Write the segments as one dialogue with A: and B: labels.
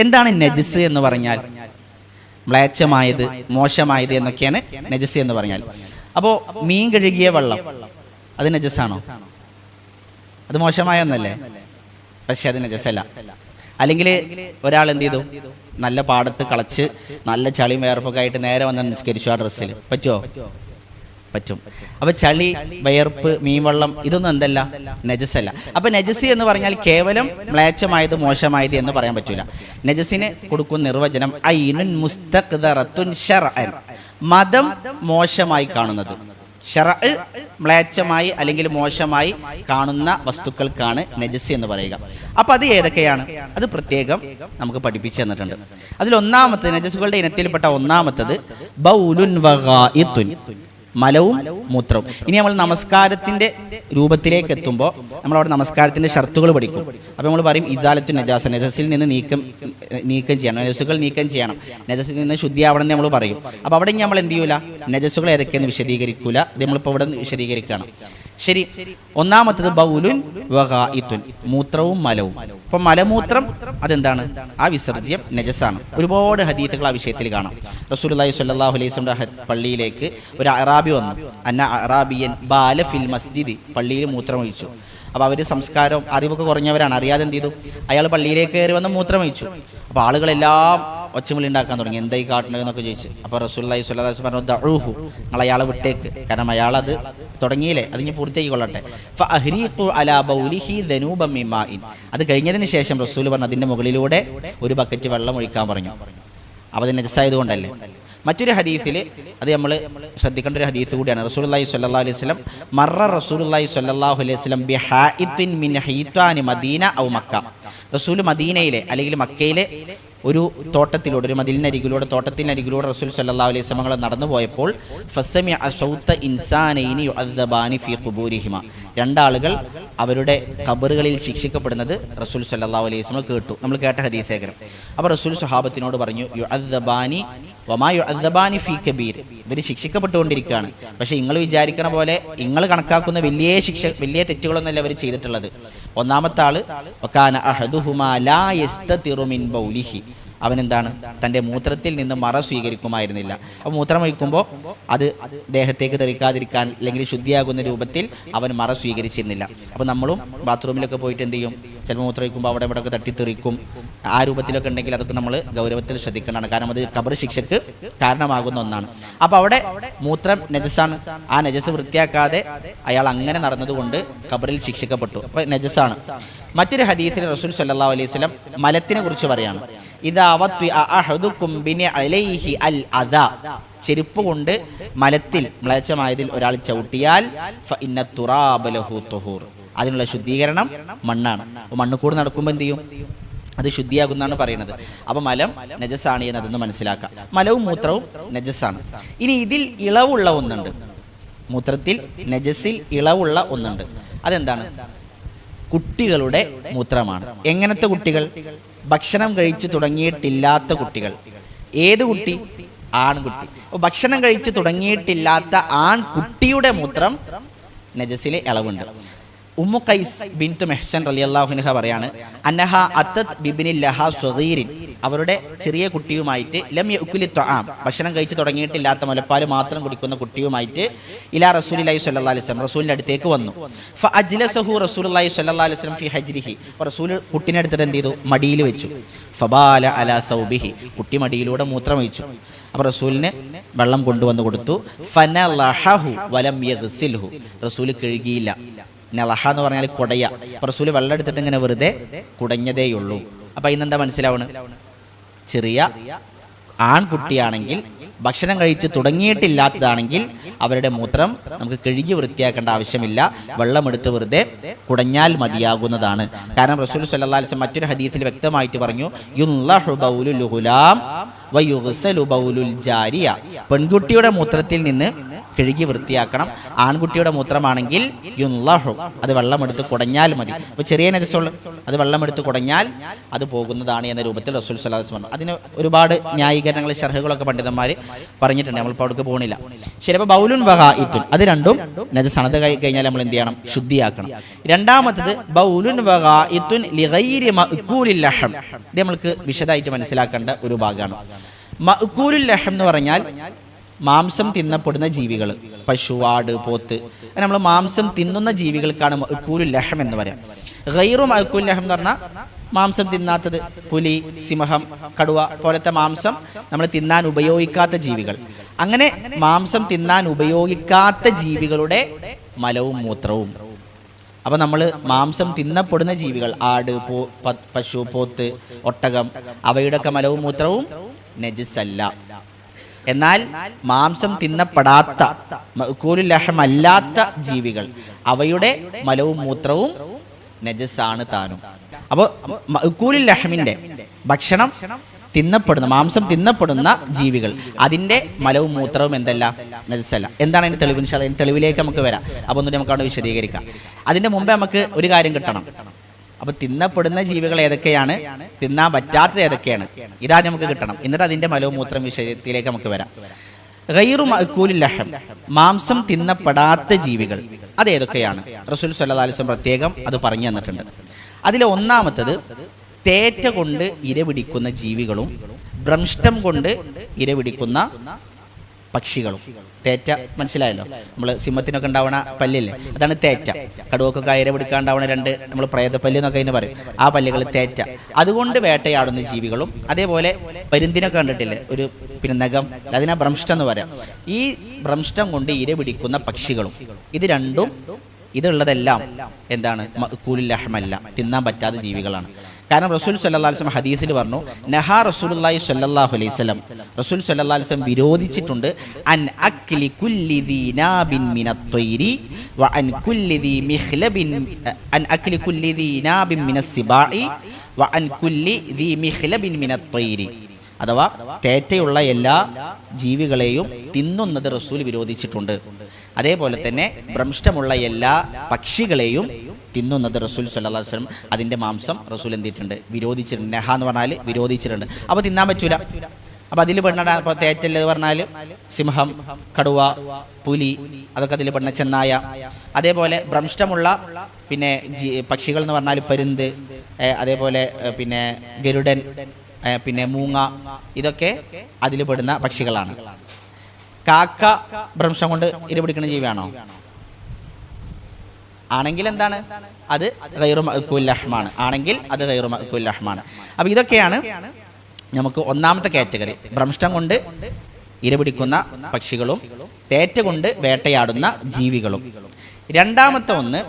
A: എന്താണ് നജസ് എന്ന് പറഞ്ഞാൽ? മ്ലേച്ഛമായത്, മോശമായത് എന്നൊക്കെയാണ് നജസ് എന്ന് പറഞ്ഞാൽ. അപ്പോൾ മീൻ കഴുകിയ വെള്ളം അത് നജസാണോ? അത് മോശമായെന്നല്ലേ? പക്ഷെ അത് നജസല്ല. അല്ലെങ്കിൽ ഒരാൾ എന്ത് ചെയ്തു, നല്ല പാടത്ത് കളച്ച് നല്ല ചളിയും വേർപ്പൊക്കെ ആയിട്ട് നേരെ വന്ന് നിസ്കരിച്ചു ആ ഡ്രസ്സിൽ, പറ്റുമോ? പറ്റും. അപ്പൊ ചളി, വയർപ്പ്, മീൻവെള്ളം ഇതൊന്നും എന്തല്ല? നജസല്ല. അപ്പൊ നജസ് എന്ന് പറഞ്ഞാൽ കേവലം മ്ലേച്ഛമായത്, മോശമായത് എന്ന് പറയാൻ പറ്റൂല. നജസിന് കൊടുക്കുന്ന നിർവചനം ഐനുൻ മുസ്തഖ്ദറത്തുൻ ശർഅൻ, മതം മോശമായി കാണുന്നത്. ശർഅ് മ്ലേച്ഛമായി അല്ലെങ്കിൽ മോശമായി കാണുന്ന വസ്തുക്കൾക്കാണ് നജസ് എന്ന് പറയുക. അപ്പൊ അത് ഏതൊക്കെയാണ്? അത് പ്രത്യേകം നമുക്ക് പഠിപ്പിച്ചു തന്നിട്ടുണ്ട്. അതിൽ ഒന്നാമത്തെ നജസുകളുടെ ഇനത്തിൽപ്പെട്ട ഒന്നാമത്തത് ബൗലുൻ വഗായിത്തുൻ, മലവും മൂത്രവും. ഇനി നമ്മൾ നമസ്കാരത്തിന്റെ രൂപത്തിലേക്ക് എത്തുമ്പോൾ നമ്മളവിടെ നമസ്കാരത്തിന്റെ ഷർത്തുകൾ പഠിക്കും. അപ്പോൾ നമ്മൾ പറയും ഇസാലത്തു നജാസ, നജസിൽ നിന്ന് നീക്കം ചെയ്യണം, നജസുകൾ നീക്കം ചെയ്യണം, നജസിൽ നിന്ന് ശുദ്ധിയാവണം എന്ന് നമ്മൾ പറയും. അപ്പോൾ അവിടെ നമ്മൾ എന്ത് ചെയ്യൂല? നജസുകൾ ഏതൊക്കെയെന്ന് വിശദീകരിക്കൂല. അത് നമ്മളിപ്പോൾ ഇവിടെ വിശദീകരിക്കുകയാണ്. ശരി, ഒന്നാമത്തത് ബൗലുൻ വഗായിത്തുൻ, മൂത്രവും മലവും. അപ്പം മലമൂത്രം അതെന്താണ്? ആ വിസർജ്യം നജസാണ്. ഒരുപാട് ഹദീസുകൾ ആ വിഷയത്തിൽ കാണാം. റസൂലുള്ളാഹി സ്വല്ലല്ലാഹു അലൈഹി വസല്ലം പള്ളിയിലേക്ക് ഒരു അറാബി വന്നു. അന്ന അറാബിയൻ ബാല ഫിൽ മസ്ജിദി, പള്ളിയിൽ മൂത്രമൊഴിച്ചു. അപ്പോൾ അവർ സംസ്കാരവും അറിവൊക്കെ കുറഞ്ഞവരാണ്, അറിയാതെ എന്ത് ചെയ്തു, അയാൾ പള്ളിയിലേക്ക് കയറി വന്ന് മൂത്രമൊഴിച്ചു. അപ്പോൾ ആളുകളെല്ലാം ഒച്ചവിളി ഉണ്ടാക്കാൻ തുടങ്ങി, എന്തായി കാട്ടുന്നതെന്നൊക്കെ ചോദിച്ചു. അപ്പോൾ റസൂലുള്ളാഹി സ്വല്ലല്ലാഹു അലൈഹി വസല്ലം പറഞ്ഞു ദഉഹു, നിങ്ങൾ അയാളെ വിട്ടേക്ക്, കാരണം അയാൾ അത് തുടങ്ങിയില്ലേ, അതിന് പൂർത്തിയാക്കിക്കൊള്ളട്ടെ. ഫഅഹ്രീഖു അലാ ബൗലിഹി ദനൂബൻ മിൻ മാഇൻ, അത് കഴിഞ്ഞതിന് ശേഷം റസൂൽ പറഞ്ഞു അതിൻ്റെ മുകളിലൂടെ ഒരു ബക്കറ്റ് വെള്ളം ഒഴിക്കാൻ പറഞ്ഞു. അപ്പോൾ അത് നജസായത് കൊണ്ടല്ലേ. മറ്റൊരു ഹദീസിൽ, അത് നമ്മൾ ശ്രദ്ധിക്കേണ്ട ഒരു ഹദീസ് കൂടിയാണ്. റസൂലുള്ളാഹി സ്വല്ലല്ലാഹു അലൈഹി വസല്ലം മറ റസൂലുള്ളാഹി സ്വല്ലല്ലാഹു അലൈഹി വസല്ലം ബിഹായിത്തിൻ മിൻ ഹീത്താനി മദീന ഔ മക്ക, റസൂൽ മദീനയിലെ അല്ലെങ്കിൽ മക്കയിലെ ഒരു തോട്ടത്തിലൂടെ, ഒരു മദിലിനരികിലൂടെ, തോട്ടത്തിനരികിലൂടെ റസൂൽ സ്വല്ലല്ലാഹു അലൈഹി വസല്ലം നടന്നു പോയപ്പോൾ ഫസമിഅ സൗത ഇൻസാനൈനി യുഅദ്ദബാനി ഫീ ഖുബൂരിഹിമ, രണ്ടാളുകൾ അവരുടെ ഖബറുകളിൽ ശിക്ഷിക്കപ്പെടുന്നത് റസൂൽ സ്വല്ലല്ലാഹു അലൈഹി വസല്ലം കേട്ടു. നമ്മൾ കേട്ട ഹദീസേകരം. അപ്പോൾ റസൂൽ സ്വഹാബത്തിനോട് പറഞ്ഞു യുഅദ്ദബാനി വമാ യുഅദ്ദബാനി ഫീ കബീർ, ഇവർ ശിക്ഷിക്കപ്പെട്ടുകൊണ്ടിരിക്കുകയാണ്. പക്ഷേ നിങ്ങൾ വിചാരിക്കണ പോലെ, നിങ്ങൾ കണക്കാക്കുന്ന വലിയ തെറ്റുകളൊന്നല്ല അവർ ചെയ്തിട്ടുള്ളത്. ഒന്നാമത്തെ ആള് വകാന അഹദുഹുമാ ലാ യസ്തതിറു മിൻ ബൗലിഹി, അവനെന്താണ്? തൻ്റെ മൂത്രത്തിൽ നിന്ന് മറ സ്വീകരിക്കുമായിരുന്നില്ല. അപ്പോൾ മൂത്രം ഒഴിക്കുമ്പോൾ അത് ദേഹത്തേക്ക് തെറിക്കാതിരിക്കാൻ അല്ലെങ്കിൽ ശുദ്ധിയാകുന്ന രൂപത്തിൽ അവൻ മറ സ്വീകരിച്ചിരുന്നില്ല. അപ്പോൾ നമ്മളും ബാത്റൂമിലൊക്കെ പോയിട്ട് എന്ത് ചെയ്യും, ചിലപ്പോൾ മൂത്രം ഒഴിക്കുമ്പോൾ അവിടെ ഇവിടെ ഒക്കെ തട്ടിത്തെറിക്കും. ആ രൂപത്തിലൊക്കെ ഉണ്ടെങ്കിൽ അതൊക്കെ നമ്മൾ ഗൗരവത്തിൽ ശ്രദ്ധിക്കേണ്ടതാണ്, കാരണം അത് ഖബർ ശിക്ഷയ്ക്ക് കാരണമാകുന്ന ഒന്നാണ്. അപ്പോൾ അവിടെ മൂത്രം നജസാണ്. ആ നജസ് വൃത്തിയാക്കാതെ അയാൾ അങ്ങനെ നടന്നതുകൊണ്ട് ഖബറിൽ ശിക്ഷിക്കപ്പെട്ടു. അപ്പോൾ നജസാണ്. മറ്റൊരു ഹദീസിൽ റസൂൽ സ്വല്ലല്ലാഹു അലൈഹി വസല്ലം മലത്തിനെ കുറിച്ച് പറയാണ്, ഇദാ വത്വഅ അഹദുകും ബിനഅലൈഹി അൽ അദാ, ചെരുപ്പ് കൊണ്ട് മലത്തിൽ മ്ലേച്ഛമായതിൽ ഒരാൾ ചവിട്ടിയാൽ ഫഇന്ന തുറാബ ലഹു തുഹൂർ, അതിനുള്ള ശുദ്ധീകരണം മണ്ണാണ്. അപ്പോൾ മണ്ണ് കൂടെ നടക്കുമ്പോൾ എന്ത് ചെയ്യും? അത് ശുദ്ധിയാകുന്നാണ് പറയുന്നത്. അപ്പോൾ മലം നജസാണ് എന്നതൊന്ന് മനസ്സിലാക്കാം. മലവും മൂത്രവും നജസാണ്. ഇനി ഇതിൽ ഇളവുള്ള ഒന്നുണ്ട്, മൂത്രത്തിൽ നജസിൽ ഇളവുള്ള ഒന്നുണ്ട്. അതെന്താണ്? കുട്ടികളുടെ മൂത്രമാണ്. എങ്ങനത്തെ കുട്ടികൾ? ഭക്ഷണം കഴിച്ചു തുടങ്ങിയിട്ടില്ലാത്ത കുട്ടികൾ. ഏത് കുട്ടി? ആൺകുട്ടി. ഭക്ഷണം കഴിച്ചു തുടങ്ങിയിട്ടില്ലാത്ത ആൺകുട്ടിയുടെ മൂത്രം നജസിലെ ഇളവുണ്ട്. ഉമ്മു ഖൈസ് ബിൻതു മെഹ്സൻ റളിയല്ലാഹു അൻഹ പറയാണ്, അന്നഹ അത്തത് ബിബ്നിൻ ലഹാ സ്വഗീരിൻ, അവരുടെ ചെറിയ കുട്ടിയുമായിട്ട് ലം യഅ്കുലി ത്വആം, ഭക്ഷണം കഴിച്ചു തുടങ്ങിയിട്ടില്ലാത്ത മുലപ്പാൽ മാത്രം കുടിക്കുന്ന കുട്ടിയുമായിട്ട് ഇലാ റസൂലില്ലാഹി സ്വല്ലല്ലാഹു അലൈഹി വസല്ലം, റസൂലിന്റെ അടുത്തേക്ക് വന്നു. ഫഅജ്ലസഹു റസൂലുള്ളാഹി സ്വല്ലല്ലാഹു അലൈഹി വസല്ലം ഫി ഹജ്രിഹി, റസൂൽ കുട്ടിനെ എടുത്തിട്ട് എന്ത് ചെയ്തു? മടിയിൽ വെച്ചു. ഫബാല അലാ സൗബിഹി, കുട്ടി മടിയിലൂടെ മൂത്രമൊഴിച്ചു. അപ്പോൾ റസൂലിന് വെള്ളം കൊണ്ടുവന്ന് കൊടുത്തു. ഫനലഹു വലം യഗ്സിൽഹു, റസൂൽ കഴുകിയില്ല. നലഹ എന്ന് പറഞ്ഞാൽ കുടയ. അപ്പോൾ റസൂൽ വെള്ളം എടുത്തിട്ട് ഇങ്ങനെ വെറുതെ കുടഞ്ഞതേയുള്ളൂ. അപ്പം ഇന്നെന്താ മനസ്സിലാവണം? ചെറിയ ആൺകുട്ടിയാണെങ്കിൽ, ഭക്ഷണം കഴിച്ച് തുടങ്ങിയിട്ടില്ലാത്തതാണെങ്കിൽ അവരുടെ മൂത്രം നമുക്ക് കഴുകി വൃത്തിയാക്കേണ്ട ആവശ്യമില്ല, വെള്ളമെടുത്ത് വെറുതെ കുടഞ്ഞാൽ മതിയാകുന്നതാണ്. കാരണം റസൂൽ സ്വല്ലല്ലാഹു അലൈഹി വസല്ലം മറ്റൊരു ഹദീസിൽ വ്യക്തമായിട്ട് പറഞ്ഞു, യുൻലഹു ബൗലുൽ ഗുലാം വയുഗ്സലു ബൗലുൽ ജാരിയ, പെൺകുട്ടിയുടെ മൂത്രത്തിൽ നിന്ന് കഴുകി വൃത്തിയാക്കണം. ആൺകുട്ടിയുടെ മൂത്രമാണെങ്കിൽ യുൻലഹു, അത് വെള്ളമെടുത്ത് കുടഞ്ഞാൽ മതി. അപ്പോൾ ചെറിയ നജസുള്ള അത് വെള്ളമെടുത്ത് കുടഞ്ഞാൽ അത് പോകുന്നതാണ് എന്ന രൂപത്തിൽ റസൂൽ സ്വല്ലല്ലാഹു അലൈഹി വസല്ലം അതിന് ഒരുപാട് ന്യായീകരണങ്ങൾ ഷർഹുകളൊക്കെ പണ്ഡിതന്മാർ പറഞ്ഞിട്ടുണ്ട്. നമ്മളിപ്പോൾ അവിടേക്ക് പോകണില്ല. ശരി, അപ്പോൾ ബൗലുൻ വഗായിത്തുൻ അത് രണ്ടും നജസാണ്. അത് കഴിഞ്ഞാൽ നമ്മൾ എന്ത് ചെയ്യണം? ശുദ്ധിയാക്കണം. രണ്ടാമത്തത് ബൗലുൻ വഗായിത്തുൻ ലിഗൈരി മഅ്കൂലിൽ ലഹം. ഇത് നമ്മൾക്ക് വിശദമായിട്ട് മനസ്സിലാക്കേണ്ട ഒരു ഭാഗമാണ്. മഅ്കൂലുൽ ലഹം എന്ന് പറഞ്ഞാൽ മാംസം തിന്നപ്പെടുന്ന ജീവികൾ, പശു, ആട്, പോത്ത്, നമ്മൾ മാംസം തിന്നുന്ന ജീവികൾക്കാണ് മഅ്കൂലുൽ ലഹം എന്ന് പറയാം. ഗൈറു മഅ്കൂലുൽ ലഹം എന്ന് പറഞ്ഞാൽ മാംസം തിന്നാത്തത്, പുലി, സിംഹം, കടുവ പോലത്തെ മാംസം നമ്മൾ തിന്നാൻ ഉപയോഗിക്കാത്ത ജീവികൾ. അങ്ങനെ മാംസം തിന്നാൻ ഉപയോഗിക്കാത്ത ജീവികളുടെ മലവും മൂത്രവും. അപ്പോൾ നമ്മൾ മാംസം തിന്നപ്പെടുന്ന ജീവികൾ, ആട്, പശു, പോത്ത്, ഒട്ടകം, അവയുടെയൊക്കെ മലവും മൂത്രവും നജസല്ല. എന്നാൽ മാംസം തിന്നപ്പെടാത്ത മഅ്കൂലുൽ ലഹം അല്ലാത്ത ജീവികൾ, അവയുടെ മലവും മൂത്രവും നജസാണ് താനും. അപ്പോൾ മഅ്കൂലുൽ ലഹമിന്റെ ഭക്ഷണം തിന്നപ്പെടുന്ന മാംസം തിന്നപ്പെടുന്ന ജീവികൾ, അതിൻ്റെ മലവും മൂത്രവും എന്തല്ല? നജസല്ല. എന്താണ് അതിൻ്റെ തെളിവ്? ഇൻഷാ അല്ലാഹ് തെളിവിലേക്ക് നമുക്ക് വരാം. അപ്പോൾ ഒന്നും നമുക്ക് അവിടെ വിശദീകരിക്കാം. അതിൻ്റെ മുമ്പേ നമുക്ക് ഒരു കാര്യം കിട്ടണം. അപ്പോൾ തിന്നപ്പെടുന്ന ജീവികൾ ഏതൊക്കെയാണ്, തിന്നാൻ പറ്റാത്തത് ഏതൊക്കെയാണ്, ഇതാ നമുക്ക് കിട്ടണം. എന്നിട്ട് അതിൻ്റെ മലവും മൂത്രം വിഷയത്തിലേക്ക് നമുക്ക് വരാം. ഗൈറു മഅ്കൂലിൽ ലഹം, മാംസം തിന്നപ്പെടാത്ത ജീവികൾ അതേതൊക്കെയാണ്? റസൂൽ സ്വല്ലല്ലാഹു അലൈഹി വസല്ലം പ്രത്യേകം അത് പറഞ്ഞു തന്നിട്ടുണ്ട്. അതിലെ ഒന്നാമത്തത് തേറ്റ കൊണ്ട് ഇരപിടിക്കുന്ന ജീവികളും ഭ്രംഷ്ടം കൊണ്ട് ഇരപിടിക്കുന്ന പക്ഷികളും. തേറ്റ മനസ്സിലായല്ലോ, നമ്മൾ സിംഹത്തിനൊക്കെ ഉണ്ടാവുന്ന പല്ലില്ലേ, അതാണ് തേറ്റ. കടുവക്കൊക്കെ ഇരപിടിക്കാണ്ടാവുന്ന രണ്ട് നമ്മൾ പ്രേതപ്പല്ല് എന്നൊക്കെ അതിന് പറയും, ആ പല്ലുകൾ തേറ്റ. അതുകൊണ്ട് വേട്ടയാടുന്ന ജീവികളും, അതേപോലെ പരുന്തിനൊക്കെ കണ്ടിട്ടില്ലേ ഒരു നഖം, അതിനാ ഭ്രംഷ്ടം എന്ന് പറയാം. ഈ ഭ്രംഷ്ടം കൊണ്ട് ഇരപിടിക്കുന്ന പക്ഷികളും, ഇത് രണ്ടും ഇതുള്ളതെല്ലാം എന്താണ്? മഅ്കൂലുൽ ലഹമല്ല, തിന്നാൻ പറ്റാത്ത ജീവികളാണ്. കാരണം റസൂൽ സ്വല്ലല്ലാഹു അലൈഹി വസല്ലം ഹദീസിൽ പറഞ്ഞു, നഹാ റസൂലുള്ളാഹി സ്വല്ലല്ലാഹു അലൈഹി വസല്ലം, റസൂൽ സ്വല്ലല്ലാഹു അലൈഹി വസല്ലം വിരോധിച്ചിട്ടുണ്ട്, അൻ അക്ലി കുല്ലി ദീനാബിൻ മിനത്ത്വയ്രി വ അൻ കുല്ലി ദീ മിഖ്ലബിൻ, അൻ അക്ലി കുല്ലി ദീനാബിൻ മിനസ്സിബാഇ വ അൻ കുല്ലി ദീ മിഖ്ലബിൻ മിനത്ത്വയ്രി. അഥവാ തേറ്റയുള്ള എല്ലാ ജീവികളെയും തിന്നുന്നത് റസൂൽ വിരോധിച്ചിട്ടുണ്ട്. അതേപോലെ തന്നെ ഭ്രംഷ്ടമുള്ള എല്ലാ പക്ഷികളെയും തിന്നുന്നത് റസൂൽ സ്വല്ലല്ലാഹു അലൈഹി വസല്ലം അതിൻ്റെ മാംസം റസൂൽ എന്തിട്ടുണ്ട്? വിരോധിച്ചിട്ടുണ്ട്. നെഹ എന്ന് പറഞ്ഞാൽ വിരോധിച്ചിട്ടുണ്ട്. അപ്പോൾ തിന്നാൻ പറ്റൂല. അപ്പോൾ അതിൽ പെടുന്ന, ഇപ്പോൾ തേറ്റല് പറഞ്ഞാൽ സിംഹം, കടുവ, പുലി, അതൊക്കെ അതിൽ പെടുന്ന, ചെന്നായ. അതേപോലെ ഭ്രംഷ്ടമുള്ള പക്ഷികൾ എന്ന് പറഞ്ഞാൽ പരുന്ത്, അതേപോലെ ഗരുഡൻ, മൂങ്ങ, ഇതൊക്കെ അതിൽ പെടുന്ന പക്ഷികളാണ്. കാക്ക ഭ്രംശം കൊണ്ട് ഇരപിടിക്കുന്ന ജീവിയാണോ? ആണെങ്കിൽ എന്താണ്? അത് ഗൈറു മഅ്കൂലുൽ ലഹ്മാണ്. ആണെങ്കിൽ അത് ഗൈറു മഅ്കൂലുൽ ലഹ്മാണ്. അപ്പോൾ ഇതൊക്കെയാണ് നമുക്ക് ഒന്നാമത്തെ കാറ്റഗറി, ഭ്രംഷ്ടം കൊണ്ട് ഇരപിടിക്കുന്ന പക്ഷികളും തേറ്റ കൊണ്ട് വേട്ടയാടുന്ന ജീവികളും. രണ്ടാമത്തെ ഒന്ന്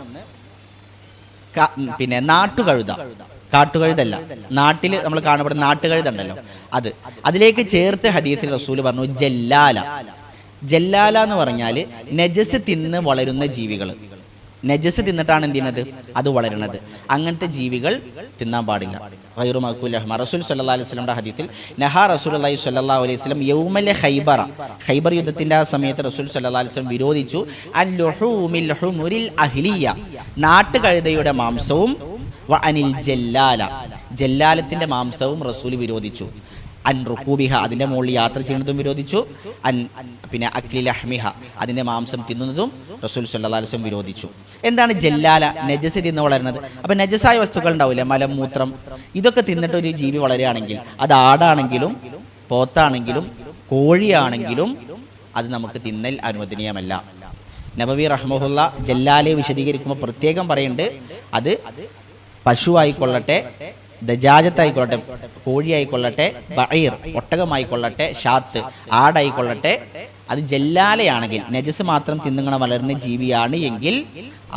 A: നാട്ടുകഴുത. കാട്ടുകഴുതല്ല, നാട്ടിൽ നമ്മൾ കാണപ്പെടുന്ന നാട്ടുകഴുതുണ്ടല്ലോ, അതിലേക്ക് ചേർത്ത് ഹദീസിൽ റസൂൽ പറഞ്ഞു ജല്ലാല. ജല്ലാല എന്ന് പറഞ്ഞാൽ നജസ് തിന്ന് വളരുന്ന ജീവികൾ. നജസ് തിന്നിട്ടാണ് എന്ത് ചെയ്യുന്നത്? അത് വളരുന്നത്. അങ്ങനത്തെ ജീവികൾ തിന്നാൻ പാടില്ല. ഗൈറു മഅ്കൂലുൽ ലഹം. റസൂൽ സ്വല്ലല്ലാഹു അലൈഹി വസല്ലം ഹദീസിൽ നഹാ റസൂലുള്ളാഹി സ്വല്ലല്ലാഹു അലൈഹി വസല്ലം യൗമൽ ഖൈബർ യുദ്ധത്തിന്റെ ആ സമയത്ത് റസൂൽ സ്വല്ലല്ലാഹു അലൈഹി വസല്ലം വിരോധിച്ചു അൻ ലുഹൂമിൽ ഹുമുരിൽ അഹ്ലിയ, നാട്ടുകഴുതയുടെ മാംസവും വ അനിൽ ജല്ലാല, ജല്ലാലത്തിന്റെ മാംസവും റസൂൽ വിരോധിച്ചു. അൻ റുകൂബിഹ, അതിൻ്റെ മുകളിൽ യാത്ര ചെയ്യുന്നതും വിരോധിച്ചു. അൻ അക്ലി ലഹ്മിഹ, അതിൻ്റെ മാംസം തിന്നുന്നതും റസൂൽ സ്വല്ലല്ലാഹു അലൈഹി വസല്ലം വിരോധിച്ചു. എന്താണ് ജല്ലാല? നജസ് തിന്ന് വളരുന്നത്. അപ്പം നജസായ വസ്തുക്കൾ ഉണ്ടാവില്ലേ, മലം, മൂത്രം, ഇതൊക്കെ തിന്നിട്ട് ഒരു ജീവി വളരുകയാണെങ്കിൽ, അത് ആടാണെങ്കിലും പോത്താണെങ്കിലും കോഴിയാണെങ്കിലും അത് നമുക്ക് തിന്നൽ അനുവദനീയമല്ല. നബവി റഹ്മഹുല്ല ജല്ലാലെ വിശദീകരിക്കുമ്പോൾ പ്രത്യേകം പറയുന്നുണ്ട്, അത് പശുവായിക്കൊള്ളട്ടെ, ദജാജത്തായിക്കൊള്ളട്ടെ, കോഴിയായിക്കൊള്ളട്ടെ, ബഈർ ഒട്ടകമായിക്കൊള്ളട്ടെ, ഷാത്ത് ആടായിക്കൊള്ളട്ടെ, അത് ജല്ലാലയാണെങ്കിൽ, നജസ് മാത്രം തിന്നുങ്ങണ വളരുന്ന ജീവിയാണ് എങ്കിൽ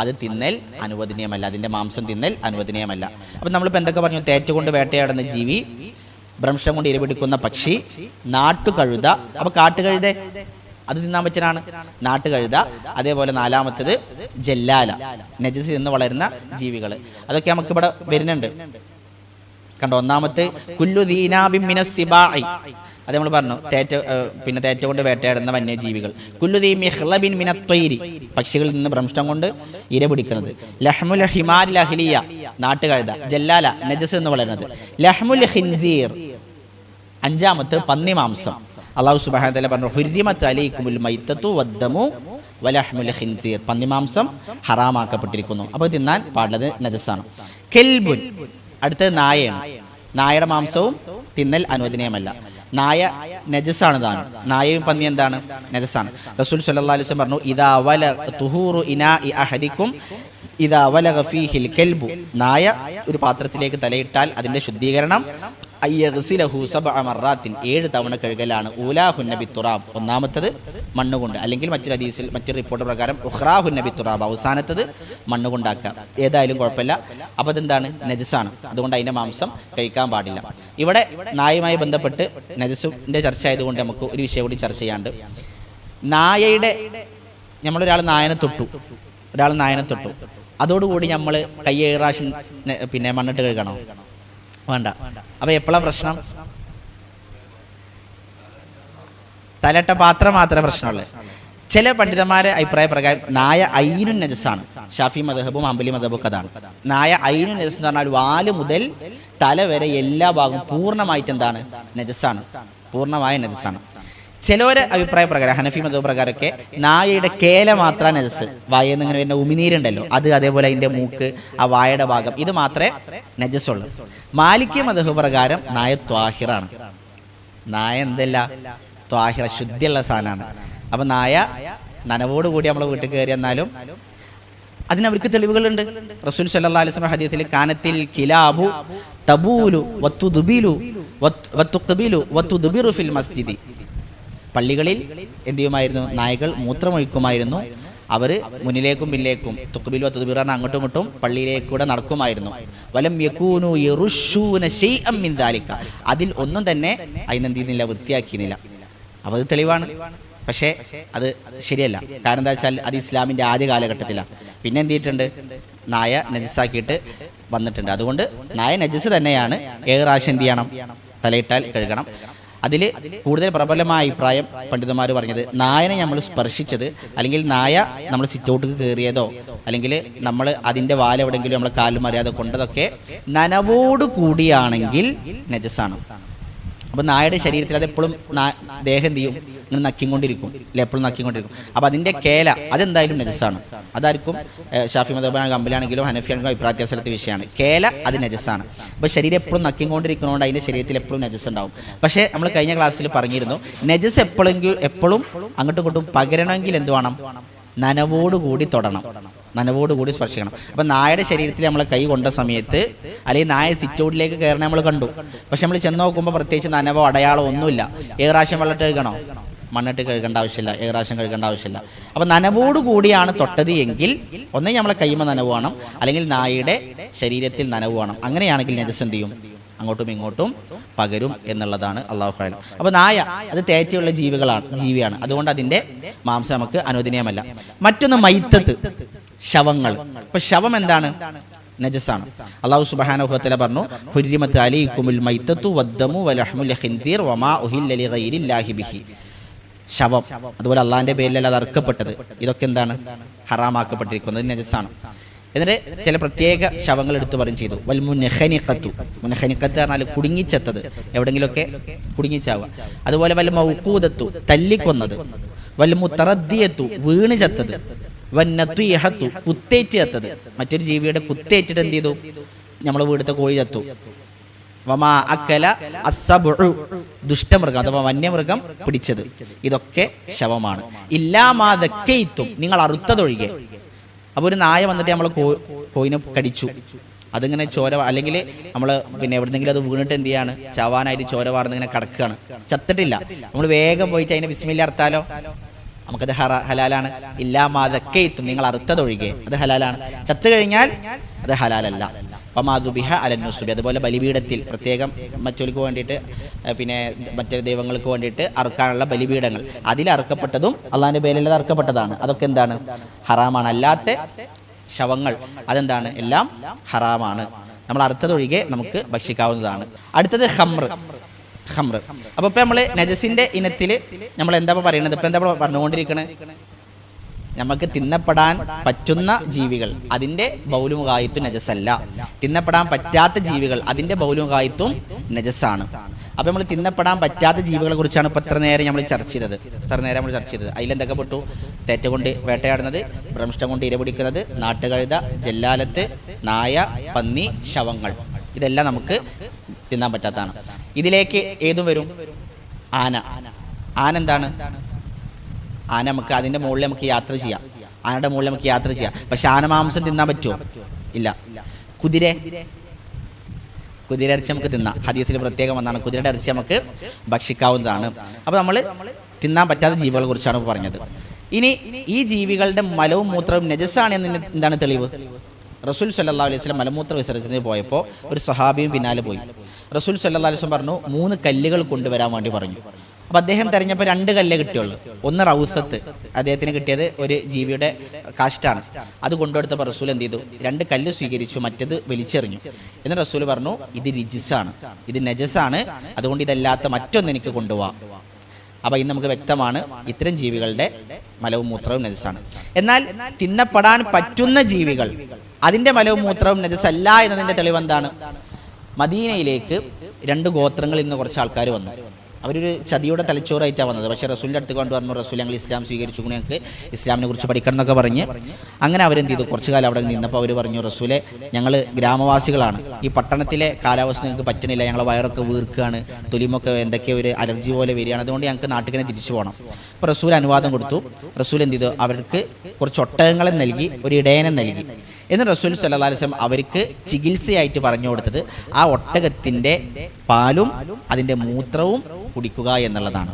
A: അത് തിന്നൽ അനുവദനീയമല്ല, അതിൻ്റെ മാംസം തിന്നൽ അനുവദനീയമല്ല. അപ്പം നമ്മളിപ്പോൾ എന്തൊക്കെ പറഞ്ഞു? തേറ്റ കൊണ്ട് വേട്ടയാടുന്ന ജീവി, ഭ്രംശം കൊണ്ട് ഇരപിടിക്കുന്ന പക്ഷി, നാട്ടുകഴുത. അപ്പോൾ കാട്ടുകഴുത അത് തിന്നാൻ പറ്റുന്നതാണ്, നാട്ടുകഴുത. അതേപോലെ നാലാമത്തത് ജല്ലാല, നജസ് തിന്ന് വളരുന്ന ജീവികൾ. അതൊക്കെ നമുക്കിവിടെ വരുന്നുണ്ട്. കണ്ടോ? ഒന്നാമത്തെ കുല്ലു ദീനാബിൻ മിനസ്സിബാഇ, അത് നമ്മൾ പറഞ്ഞു പിന്നെ തേറ്റ കൊണ്ട് വേട്ടയാടുന്ന വന്യജീവികൾ. കുല്ലുദീ മിഖ്ലബിൻ മിനത്വയ്രി, പക്ഷികളിൽ നിന്ന് ഭ്രംഷ്ടം കൊണ്ട് ഇര പിടിക്കുന്നത്. ലഹ്മുൽ ഹിമാരിൽ അഹ്ലിയ, നാട്ടുകഴുത. ജല്ലാല നജസ് എന്ന് പറയുന്നത്. ലഹ്മുൽ ഖിൻസീർ, അഞ്ചാമത്തെ പന്നി മാംസം. അല്ലാഹു സുബ്ഹാനഹു വ തആല പറഞ്ഞു ഹുർരിമത് അലൈക്കുമുൽ മൈത്തതു വദ്ദമു വലഹ്മുൽ ഖിൻസീർ, പന്നി മാംസം ഹറാമാക്കപ്പെട്ടിരിക്കുന്നു. അപ്പോൾ തിന്നാൻ പാടുള്ളത് നജസാണ്. കെൽബുൻ, അടുത്തത് നായയാണ്. നായയുടെ മാംസവും തിന്നൽ അനുവദനീയമല്ല. നായ നജസാണ് താനും. നായയും പന്നി എന്താണ്? നജസാണ്. റസൂൽ സ്വല്ലല്ലാഹു അലൈഹി വസല്ലം പറഞ്ഞു ഇദാ വല തുഹൂറു ഇനാഇ അഹദിക്കും ഇദാ വലഗ ഫീഹിൽ കൽബു, നായ ഒരു പാത്രത്തിലേക്ക് തലയിട്ടാൽ അതിന്റെ ശുദ്ധീകരണം അയ്യഗ്സിലഹു സബ്അ മർറാത്തിൻ, 7 തവണ കഴുകലാണ്. ഊലാഹുന്ന ബിത്തുറാബ്, ഒന്നാമത്തത് മണ്ണുകൊണ്ട്, അല്ലെങ്കിൽ മറ്റൊരു ഹദീസിൽ മറ്റൊരു റിപ്പോർട്ട് പ്രകാരം ഉഖ്റാഹുന്ന ബിത്തുറാബ്, അവസാനത്തത് മണ്ണുകൊണ്ടാക്കുക. ഏതായാലും കുഴപ്പമില്ല. അപ്പോൾ അതെന്താണ്? നജസാണ്. അതുകൊണ്ട് അതിൻ്റെ മാംസം കഴിക്കാൻ പാടില്ല. ഇവിടെ നായയുമായി ബന്ധപ്പെട്ട് നജസിൻ്റെ ചർച്ച ആയതുകൊണ്ട് നമുക്ക് ഒരു വിഷയം കൂടി ചർച്ച ചെയ്യാണ്ട്. നായയുടെ, നമ്മളൊരാൾ നായനെ തൊട്ടു, അതോടുകൂടി നമ്മൾ കൈ 7 പ്രാവശ്യം പിന്നെ മണ്ണിട്ട് കഴുകണോ? വേണ്ട. അപ്പോൾ എപ്പോഴാണ് പ്രശ്നം? തലട്ട പാത്രം മാത്രമേ പ്രശ്നമുള്ളൂ. ചില പണ്ഡിതന്മാരെ അഭിപ്രായ പ്രകാരം നായ ഐനുൻ നജസാണ്. ഷാഫി മദ്ഹബും ഹംബലി മദ്ഹബും ഒക്കെ അതാണ്. നായ ഐനുൻ നജസ് എന്ന് പറഞ്ഞാൽ വാല് മുതൽ തല വരെ എല്ലാ ഭാഗവും പൂർണ്ണമായിട്ട് എന്താണ്? നജസാണ്, പൂർണ്ണമായ നജസാണ്. ചിലവരെ അഭിപ്രായ പ്രകാരം, ഹനഫി മദ്ഹബ് പ്രകാരമൊക്കെ നായയുടെ കേല മാത്രം നജസ്, വായന്ന് ഇങ്ങനെ വരുന്ന ഉമിനീരുണ്ടല്ലോ അത്, അതേപോലെ അതിൻ്റെ മൂക്ക്, ആ വായയുടെ ഭാഗം, ഇത് മാത്രമേ നജസുള്ളൂ. മാലിക്കി മദ്ഹബ് പ്രകാരം നായ ത്വാഹിറാണ്. നായ എന്തല്ല? ത്വാഹിറ, ശുദ്ധിയുള്ള സാധനമാണ്. അപ്പം നായ നനവോട് കൂടി നമ്മളെ വീട്ടിൽ കയറി എന്നാലും അതിനവർക്ക് തെളിവുകളുണ്ട്. റസൂൽ സല്ലല്ലാഹു അലൈഹി വസല്ലം ഹദീസിൽ കാനത്തിൽ കിലാബു തബൂലു വത്തുദ്ബിലു വത്തുഖ്ബിലു വത്തുദ്ബിറു ഫിൽ മസ്ജിദി, പള്ളികളിൽ എന്ത് ചെയ്യുമായിരുന്നു? നായകൾ മൂത്രമൊഴിക്കുമായിരുന്നു. അവർ മുന്നിലേക്കും പിന്നിലേക്കും, തുഖ്ബിലു വത്തുദ്ബിറു പറഞ്ഞാൽ അങ്ങോട്ടും ഇങ്ങോട്ടും പള്ളിയിലേക്കൂടെ നടക്കുമായിരുന്നു. വലം യകൂനു യറുശൂന ശൈഅൻ മിൻ ദാലിക, അതിൽ ഒന്നും തന്നെ അതിനെന്ത് ചെയ്യുന്നില്ല? വൃത്തിയാക്കിയില്ല. അപ്പോൾ അത് തെളിവാണ്. പക്ഷേ അത് ശരിയല്ല. കാരണം എന്താ വെച്ചാൽ അത് ഇസ്ലാമിൻ്റെ ആദ്യ കാലഘട്ടത്തിലാണ്. പിന്നെ എന്ത് ചെയ്തിട്ടുണ്ട്? നായ നജസാക്കിയിട്ട് വന്നിട്ടുണ്ട്. അതുകൊണ്ട് നായ നജസ് തന്നെയാണ്. 7 പ്രാവശ്യം എന്ത് ചെയ്യണം? തലയിട്ടാൽ കഴുകണം. അതിൽ കൂടുതൽ പ്രബലമായ അഭിപ്രായം പണ്ഡിതന്മാർ പറഞ്ഞത്, നായനെ നമ്മൾ സ്പർശിച്ചത്, അല്ലെങ്കിൽ നായ നമ്മൾ സിറ്റൗട്ടിൽ കയറിയതോ, അല്ലെങ്കിൽ നമ്മൾ അതിൻ്റെ വാലെവിടെങ്കിലും നമ്മളെ കാലും അറിയാതെ കൊണ്ടതൊക്കെ നനവോട് കൂടിയാണെങ്കിൽ നജസാണ്. അപ്പോൾ നായയുടെ ശരീരത്തിൽ അതെപ്പോഴും ദേഹം എന്ത് ചെയ്യും? ഇങ്ങനെ നക്കിക്കൊണ്ടിരിക്കും, അല്ലെ? എപ്പോഴും നക്കിക്കൊണ്ടിരിക്കും. അപ്പോൾ അതിൻ്റെ കേല അതെന്തായാലും നജസാണ്. അതായിരിക്കും ഷാഫി മദ്ഹബ് ഹംബലിയാണെങ്കിലും ഹനഫി ആണെങ്കിലും അഭിപ്രായത്തിലെ വിഷയമാണ്. കേല അത് നജസാണ്. അപ്പോൾ ശരീരം എപ്പോഴും നക്കിക്കൊണ്ടിരിക്കുന്നതുകൊണ്ട് അതിൻ്റെ ശരീരത്തിൽ എപ്പോഴും നജസ് ഉണ്ടാവും. പക്ഷേ നമ്മൾ കഴിഞ്ഞ ക്ലാസ്സിൽ പറഞ്ഞിരുന്നു, നജസ് എപ്പോഴും അങ്ങോട്ടും ഇങ്ങോട്ടും പകരണമെങ്കിൽ എന്ത് വേണം? നനവോടുകൂടി തൊടണം, നനവോടുകൂടി സ്പർശിക്കണം. അപ്പം നായയുടെ ശരീരത്തിൽ നമ്മൾ കൈ കൊണ്ട സമയത്ത്, അല്ലെങ്കിൽ നായ സിറ്റൗട്ടിലേക്ക് കയറണ നമ്മൾ കണ്ടു, പക്ഷെ നമ്മൾ ചെന്ന് നോക്കുമ്പോൾ പ്രത്യേകിച്ച് നനവോ അടയാളോ ഒന്നുമില്ല. 7 പ്രാവശ്യം വെള്ളമിട്ട് കഴുകണോ? മണ്ണിട്ട് കഴുകേണ്ട ആവശ്യമില്ല. 7 പ്രാവശ്യം കഴുകേണ്ട ആവശ്യമില്ല. അപ്പം നനവോട് കൂടിയാണ് തൊട്ടത് എങ്കിൽ ഒന്നേ നമ്മളെ കൈമ നനവ് വേണം, അല്ലെങ്കിൽ നായയുടെ ശരീരത്തിൽ നനവ് വേണം. അങ്ങനെയാണെങ്കിൽ നജസ് എന്ത് ചെയ്യും? അങ്ങോട്ടും ഇങ്ങോട്ടും പകരും എന്നുള്ളതാണ് അല്ലാഹു അലം. അപ്പോൾ നായ അത് തേറ്റയുള്ള ജീവിയാണ്. അതുകൊണ്ട് അതിൻ്റെ മാംസം നമുക്ക് അനുവദനീയമല്ല. മറ്റൊന്ന് മൈത്തത്ത്, ശവങ്ങൾ. അപ്പോൾ ശവം എന്താണ്? നജസാണ്. അല്ലാഹു സുബ്ഹാനഹു വ തആല പറഞ്ഞു ഹുർരിമത് അലൈക്കുമുൽ മൈത്തതു വദ്ദമു വലഹ്മുൽ ഖിൻസീർ വമാ ഉഹില്ല ലിഗൈരില്ലാഹി ബിഹി. ശവം, അതുപോലെ അള്ളാഹിൻ്റെ പേരിലല്ല അത് അറുക്കപ്പെട്ടത്, ഇതൊക്കെ എന്താണ്? ഹറാമാക്കപ്പെട്ടിരിക്കുന്നത്, നജസാണ്. എന്നിട്ട് ചില പ്രത്യേക ശവങ്ങൾ എടുത്തു പറയും ചെയ്തു. വൽ മുൻഖനിഖത്തു, മുൻഖനിഖത്ത് പറഞ്ഞാൽ കുടുങ്ങിച്ചത്തത്, എവിടെങ്കിലുമൊക്കെ കുടുങ്ങിച്ചാവുക. അതുപോലെ വൽ മൗഖൂദത്തു, തല്ലിക്കൊന്നത്. വൽ മുതറദ്ദിയത്തു, വീണ് ചത്തത്. വന്നത്വീഹത്തു, കുത്തേറ്റ് ചത്തത്. മറ്റൊരു ജീവിയുടെ കുത്തേറ്റിട്ട് എന്ത് ചെയ്തു? നമ്മൾ വീടുത്തെ കോഴി ചത്തു. വമാ അക്കല അസ്സബഉ, ദുഷ്ടമൃഗം അഥവാ വന്യമൃഗം പിടിച്ചത്. ഇതൊക്കെ ശവമാണ്. ഇല്ലാമാ ദക്കൈത്തും, നിങ്ങൾ അറുത്തതൊഴികെ. അപ്പോൾ ഒരു നായ വന്നിട്ട് നമ്മൾ കോയിനെ കടിച്ചു, അതിങ്ങനെ ചോര, അല്ലെങ്കിൽ നമ്മൾ പിന്നെ എവിടെന്നെങ്കിലും അത് വീണിട്ട് എന്ത് ചെയ്യാണ്? ചവാനായിട്ട് ചോര വാർന്നിങ്ങനെ കിടക്കുകയാണ്, ചത്തിട്ടില്ല. നമ്മൾ വേഗം പോയിട്ട് അതിനെ ബിസ്മില്ല അറുത്താലോ? നമുക്കത് ഹലാലാണ്. ഇല്ലാമാതക്കൈത്തും, നിങ്ങൾ അറുത്തതൊഴികെ അത് ഹലാലാണ്. ചത്തു കഴിഞ്ഞാൽ അത് ഹലാലല്ല. വമാദുബിഹ അലന്നുസുബി, അതുപോലെ ബലിപീഠത്തിൽ പ്രത്യേകം മറ്റൊലിക്ക് വേണ്ടിയിട്ട്, പിന്നെ മറ്റു ദൈവങ്ങൾക്ക് വേണ്ടിയിട്ട് അറുക്കാനുള്ള ബലിപീഠങ്ങൾ, അതിൽ അറുക്കപ്പെട്ടതും അള്ളാഹിൻ്റെ പേരിലത് അറുക്കപ്പെട്ടതാണ്. അതൊക്കെ എന്താണ്? ഹറാമാണ്. അല്ലാത്ത ശവങ്ങൾ അതെന്താണ്? എല്ലാം ഹറാമാണ്. നമ്മൾ അറുത്തതൊഴികെ നമുക്ക് ഭക്ഷിക്കാവുന്നതാണ്. അടുത്തത് ഖംർ. ഖംറ്. അപ്പോൾ ഇപ്പം നമ്മൾ നജസിൻ്റെ ഇനത്തിൽ നമ്മൾ എന്താ പറയുന്നത്, ഇപ്പം എന്താ പറഞ്ഞുകൊണ്ടിരിക്കണേ, നമുക്ക് തിന്നപ്പെടാൻ പറ്റുന്ന ജീവികൾ അതിൻ്റെ ബൗലും ഗായിത്തും നജസല്ല, തിന്നപ്പെടാൻ പറ്റാത്ത ജീവികൾ അതിൻ്റെ ബൗലും ഗായിത്തും നജസാണ്. അപ്പോൾ നമ്മൾ തിന്നപ്പെടാൻ പറ്റാത്ത ജീവികളെ കുറിച്ചാണ് ഇപ്പോൾ ഇത്ര നേരം നമ്മൾ ചർച്ച ചെയ്തത്. അതിലെന്തൊക്കെ പെട്ടു? തേറ്റ കൊണ്ട് വേട്ടയാടുന്നത്, ഭ്രംഷ്ടം കൊണ്ട് ഇരപിടിക്കുന്നത്, നാട്ടുകഴുത, ജല്ലാലത്ത്, നായ, പന്നി, ശവങ്ങൾ, ഇതെല്ലാം നമുക്ക് തിന്നാൻ പറ്റാത്തതാണ്. ഇതിലേക്ക് ഏതും വരും? ആന എന്താണ്? ആന നമുക്ക് അതിൻ്റെ മുകളിൽ നമുക്ക് യാത്ര ചെയ്യാം, ആനയുടെ മുകളിൽ നമുക്ക് യാത്ര ചെയ്യാം. പക്ഷെ ആന മാംസം തിന്നാൻ പറ്റുമോ? ഇല്ല. കുതിര ഇറച്ചി നമുക്ക് തിന്നാം. ഹദീസിൽ പ്രത്യേകം വന്നാണ് കുതിരയുടെ ഇറച്ചി നമുക്ക് ഭക്ഷിക്കാവുന്നതാണ്. അപ്പോൾ നമ്മൾ തിന്നാൻ പറ്റാത്ത ജീവികളെ കുറിച്ചാണ് പറഞ്ഞത്. ഇനി ഈ ജീവികളുടെ മലവും മൂത്രവും നജസാണ് എന്നതിന് എന്താണ് തെളിവ്? റസൂൽ സല്ലല്ലാഹു അലൈഹി വസല്ലം മലമൂത്ര വിസർജനത്തിന് പോയപ്പോൾ ഒരു സ്വഹാബിയും പിന്നാലെ പോയി. റസൂൽ സല്ലല്ലാഹു അലൈഹി വസല്ലം പറഞ്ഞു 3 കല്ലുകൾ കൊണ്ടുവരാൻ വേണ്ടി പറഞ്ഞു. അപ്പോൾ അദ്ദേഹം തിരഞ്ഞപ്പോൾ 2 കല്ലേ കിട്ടിയുള്ളൂ. ഒന്ന് റൗസത്ത്, അദ്ദേഹത്തിന് കിട്ടിയത് ഒരു ജീവിയുടെ കാഷ്ടാണ്. അത് കൊണ്ടുകൊടുത്തപ്പോൾ റസൂൽ എന്ത് ചെയ്തു? 2 കല്ല് സ്വീകരിച്ചു, മറ്റത് വലിച്ചെറിഞ്ഞു. എന്നിട്ട് റസൂൽ പറഞ്ഞു, ഇത് റിജിസാണ്, ഇത് നജസാണ്, അതുകൊണ്ട് ഇതല്ലാത്ത മറ്റൊന്ന് എനിക്ക് കൊണ്ടുപോവാം. അപ്പോൾ ഇന്ന് നമുക്ക് വ്യക്തമാണ് ഇത്തരം ജീവികളുടെ മലവും മൂത്രവും നജസാണ്. എന്നാൽ തിന്നപ്പെടാൻ പറ്റുന്ന ജീവികൾ അതിൻ്റെ മലവും മൂത്രവും നജസല്ല എന്നതിൻ്റെ തെളിവെന്താണ്? മദീനയിലേക്ക് 2 ഗോത്രങ്ങളിൽ നിന്ന് കുറച്ച് ആൾക്കാർ വന്നു. അവരൊരു ചതിയുടെ തലച്ചോറായിട്ടാണ് വന്നത്. പക്ഷേ റസൂലിൻ്റെ അടുത്ത് കൊണ്ട് പറഞ്ഞു, റസൂൽ ഞങ്ങൾ ഇസ്ലാം സ്വീകരിച്ചു, ഞങ്ങൾക്ക് ഇസ്ലാമിനെ കുറിച്ച് പഠിക്കണം എന്നൊക്കെ പറഞ്ഞ് അങ്ങനെ അവരെന്ത് ചെയ്തു? കുറച്ച് കാലം അവിടെ നിന്നപ്പോൾ അവർ പറഞ്ഞു, റസൂലെ ഞങ്ങൾ ഗ്രാമവാസികളാണ്, ഈ പട്ടണത്തിലെ കാലാവസ്ഥ ഞങ്ങൾക്ക് പറ്റണില്ല, ഞങ്ങളെ വയറൊക്കെ വീർക്കുകയാണ്, തൊലിമൊക്കെ എന്തൊക്കെയോ ഒരു അലർജി പോലെ വരികയാണ്, അതുകൊണ്ട് ഞങ്ങൾക്ക് നാട്ടിൽ തിരിച്ചു പോകണം. അപ്പോൾ റസൂൽ അനുവാദം കൊടുത്തു. റസൂൽ എന്ത് ചെയ്തു? അവർക്ക് കുറച്ച് ഒട്ടകങ്ങളെ നൽകി, ഒരു ഇടയനെ നൽകി. എന്നിട്ട് റസൂൽ സല്ലല്ലാഹു അലൈഹി വസല്ലം അവർക്ക് ചികിത്സയായിട്ട് പറഞ്ഞു കൊടുത്തത് ആ ഒട്ടകത്തിൻ്റെ പാലും അതിൻ്റെ മൂത്രവും കുടിക്കുക എന്നുള്ളതാണ്.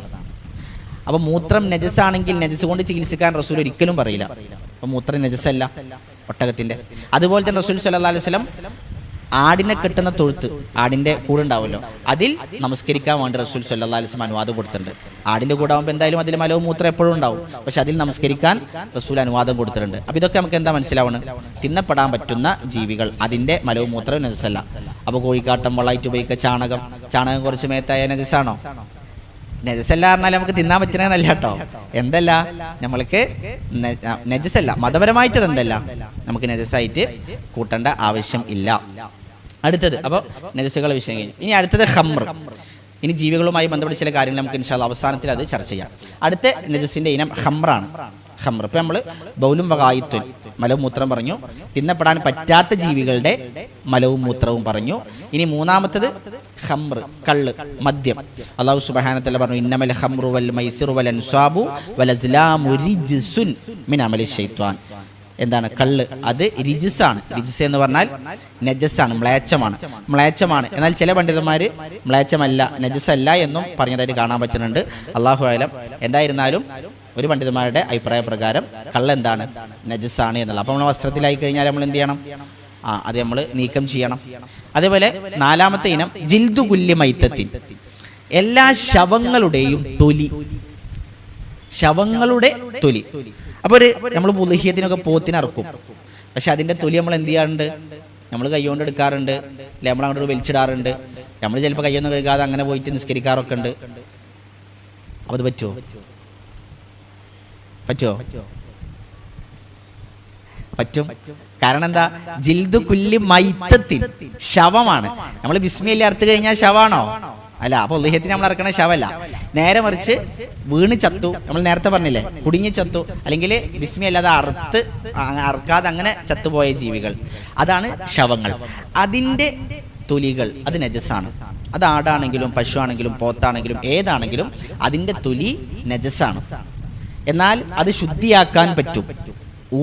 A: അപ്പോൾ മൂത്രം നജസാണെങ്കിൽ നജസ് കൊണ്ട് ചികിത്സിക്കാൻ റസൂൽ ഒരിക്കലും പറയില്ല. അപ്പോൾ മൂത്രം നജസല്ല ഒട്ടകത്തിൻ്റെ. അതുപോലെ തന്നെ റസൂൽ സല്ലല്ലാഹു അലൈഹി വസല്ലം ആടിനെ കെട്ടുന്ന തൊഴുത്ത്, ആടിൻ്റെ കൂടെ ഉണ്ടാവുമല്ലോ, അതിൽ നമസ്കരിക്കാൻ വേണ്ടി റസൂൽ സല്ലല്ലാഹു അലൈഹി വസല്ലം അനുവാദം കൊടുത്തിട്ടുണ്ട്. ആടിൻ്റെ കൂടെ ആകുമ്പോൾ എന്തായാലും അതിൽ മലവും മൂത്രം എപ്പോഴും ഉണ്ടാവും, പക്ഷെ അതിൽ നമസ്കരിക്കാൻ റസൂൽ അനുവാദം കൊടുത്തിട്ടുണ്ട്. അപ്പോൾ ഇതൊക്കെ നമുക്ക് എന്താ മനസ്സിലാവണം? തിന്നപ്പെടാൻ പറ്റുന്ന ജീവികൾ അതിൻ്റെ മലവും മൂത്രവും നജസല്ല. അപ്പോൾ കോഴിക്കാട്ടം, വളമായിട്ട് ഉപയോഗിക്കുക, ചാണകം കുറച്ച് മേത്തായ നജസാണോ? നജസല്ല പറഞ്ഞാൽ നമുക്ക് തിന്നാൻ പറ്റുന്നതല്ല കേട്ടോ. എന്തല്ല നമ്മൾക്ക് നജസല്ല, മതപരമായിട്ടത് എന്തല്ല നമുക്ക് നജസായിട്ട് കൂട്ടേണ്ട ആവശ്യം ഇല്ല. അടുത്തത്, അപ്പോൾ നജസുകളുടെ വിഷയം കഴിഞ്ഞു. ഇനി അടുത്തത് ഖംറ്. ഇനി ജീവികളുമായി ബന്ധപ്പെട്ട ചില കാര്യങ്ങൾ നമുക്ക് ഇൻഷാ അല്ലാഹ് അവസാനത്തിൽ അത് ചർച്ച ചെയ്യാം. അടുത്ത നജസിൻ്റെ ഇനം ഖംറാണ്. ഖംറ് ഇപ്പം നമ്മൾ ബൗലും വഗായിത്തുൻ മലവും മൂത്രം പറഞ്ഞു, തിന്നപ്പെടാൻ പറ്റാത്ത ജീവികളുടെ മലവും മൂത്രവും പറഞ്ഞു. ഇനി മൂന്നാമത്തത് ഖംറ്, കള്ള്, മദ്യം. അല്ലാഹു സുബ്ഹാനഹു വ തആല പറഞ്ഞു, ഇന്നമൽ ഖംറു വൽ മൈസിറു വൽ അൻസാബു വൽ അസ്ലാമു റിജ്സുൻ മിൻ അമലി ശൈത്വാൻ. എന്താണ്? കള്ള്, അത് റിജിസാണ്. റിജിസ് എന്ന് പറഞ്ഞാൽ നജസാണ്, മ്ലേച്ഛമാണ്. എന്നാൽ ചില പണ്ഡിതന്മാർ മ്ലേച്ഛമല്ല, നജസല്ല എന്നും പറഞ്ഞതായിട്ട് കാണാൻ പറ്റുന്നുണ്ട്. അല്ലാഹു അലം. എന്തായിരുന്നാലും ഒരു പണ്ഡിതന്മാരുടെ അഭിപ്രായ പ്രകാരം കള്ളെന്താണ്? നജസാണ് എന്നുള്ള. അപ്പോൾ നമ്മൾ വസ്ത്രത്തിലായി കഴിഞ്ഞാൽ നമ്മൾ എന്ത് ചെയ്യണം? അത് നമ്മൾ നീക്കം ചെയ്യണം. അതേപോലെ നാലാമത്തെ ഇനം ജിൽദു കുല്ലി മൈത്തത്തിൻ, എല്ലാ ശവങ്ങളുടെയും തൊലി, ശവങ്ങളുടെ തൊലി. അപ്പോൾ നമ്മൾ ഉളുഹിയത്തിനൊക്കെ പോത്തിനിറക്കും, പക്ഷെ അതിൻ്റെ തൊലി നമ്മൾ എന്ത് ചെയ്യാറുണ്ട്? നമ്മൾ കൈകൊണ്ട് എടുക്കാറുണ്ട്, അല്ലെ നമ്മൾ അങ്ങോട്ട് വലിച്ചിടാറുണ്ട്. നമ്മൾ ചിലപ്പോൾ കൈയൊന്നും കഴുകാതെ അങ്ങനെ പോയിട്ട് നിസ്കരിക്കാറൊക്കെ ഉണ്ട്. അപ്പോൾ അത് പറ്റുമോ? പറ്റും. കാരണം എന്താ? ജിൽദു കുല്ലി മൈത്തത്തിൻ, ശവമാണ്. നമ്മൾ ബിസ്മില്ലാ അറുത്ത് കഴിഞ്ഞാൽ ശവാണോ? അല്ല. അപ്പോൾ ഉളുഹിയത്തിന് നമ്മൾ ഇറക്കണ ശവല്ല, നേരെ മറിച്ച് വീണ് ചത്തു, നമ്മൾ നേരത്തെ പറഞ്ഞില്ലേ, കുടുങ്ങി ചത്തു, അല്ലെങ്കിൽ ബിസ്മി അല്ലാതെ അറുക്കാതെ അങ്ങനെ ചത്തുപോയ ജീവികൾ, അതാണ് ശവങ്ങൾ. അതിൻ്റെ തൊലികൾ അത് നജസാണ്. അത് ആടാണെങ്കിലും പശു ആണെങ്കിലും പോത്താണെങ്കിലും ഏതാണെങ്കിലും അതിൻ്റെ തൊലി നജസാണ്. എന്നാൽ അത് ശുദ്ധിയാക്കാൻ പറ്റും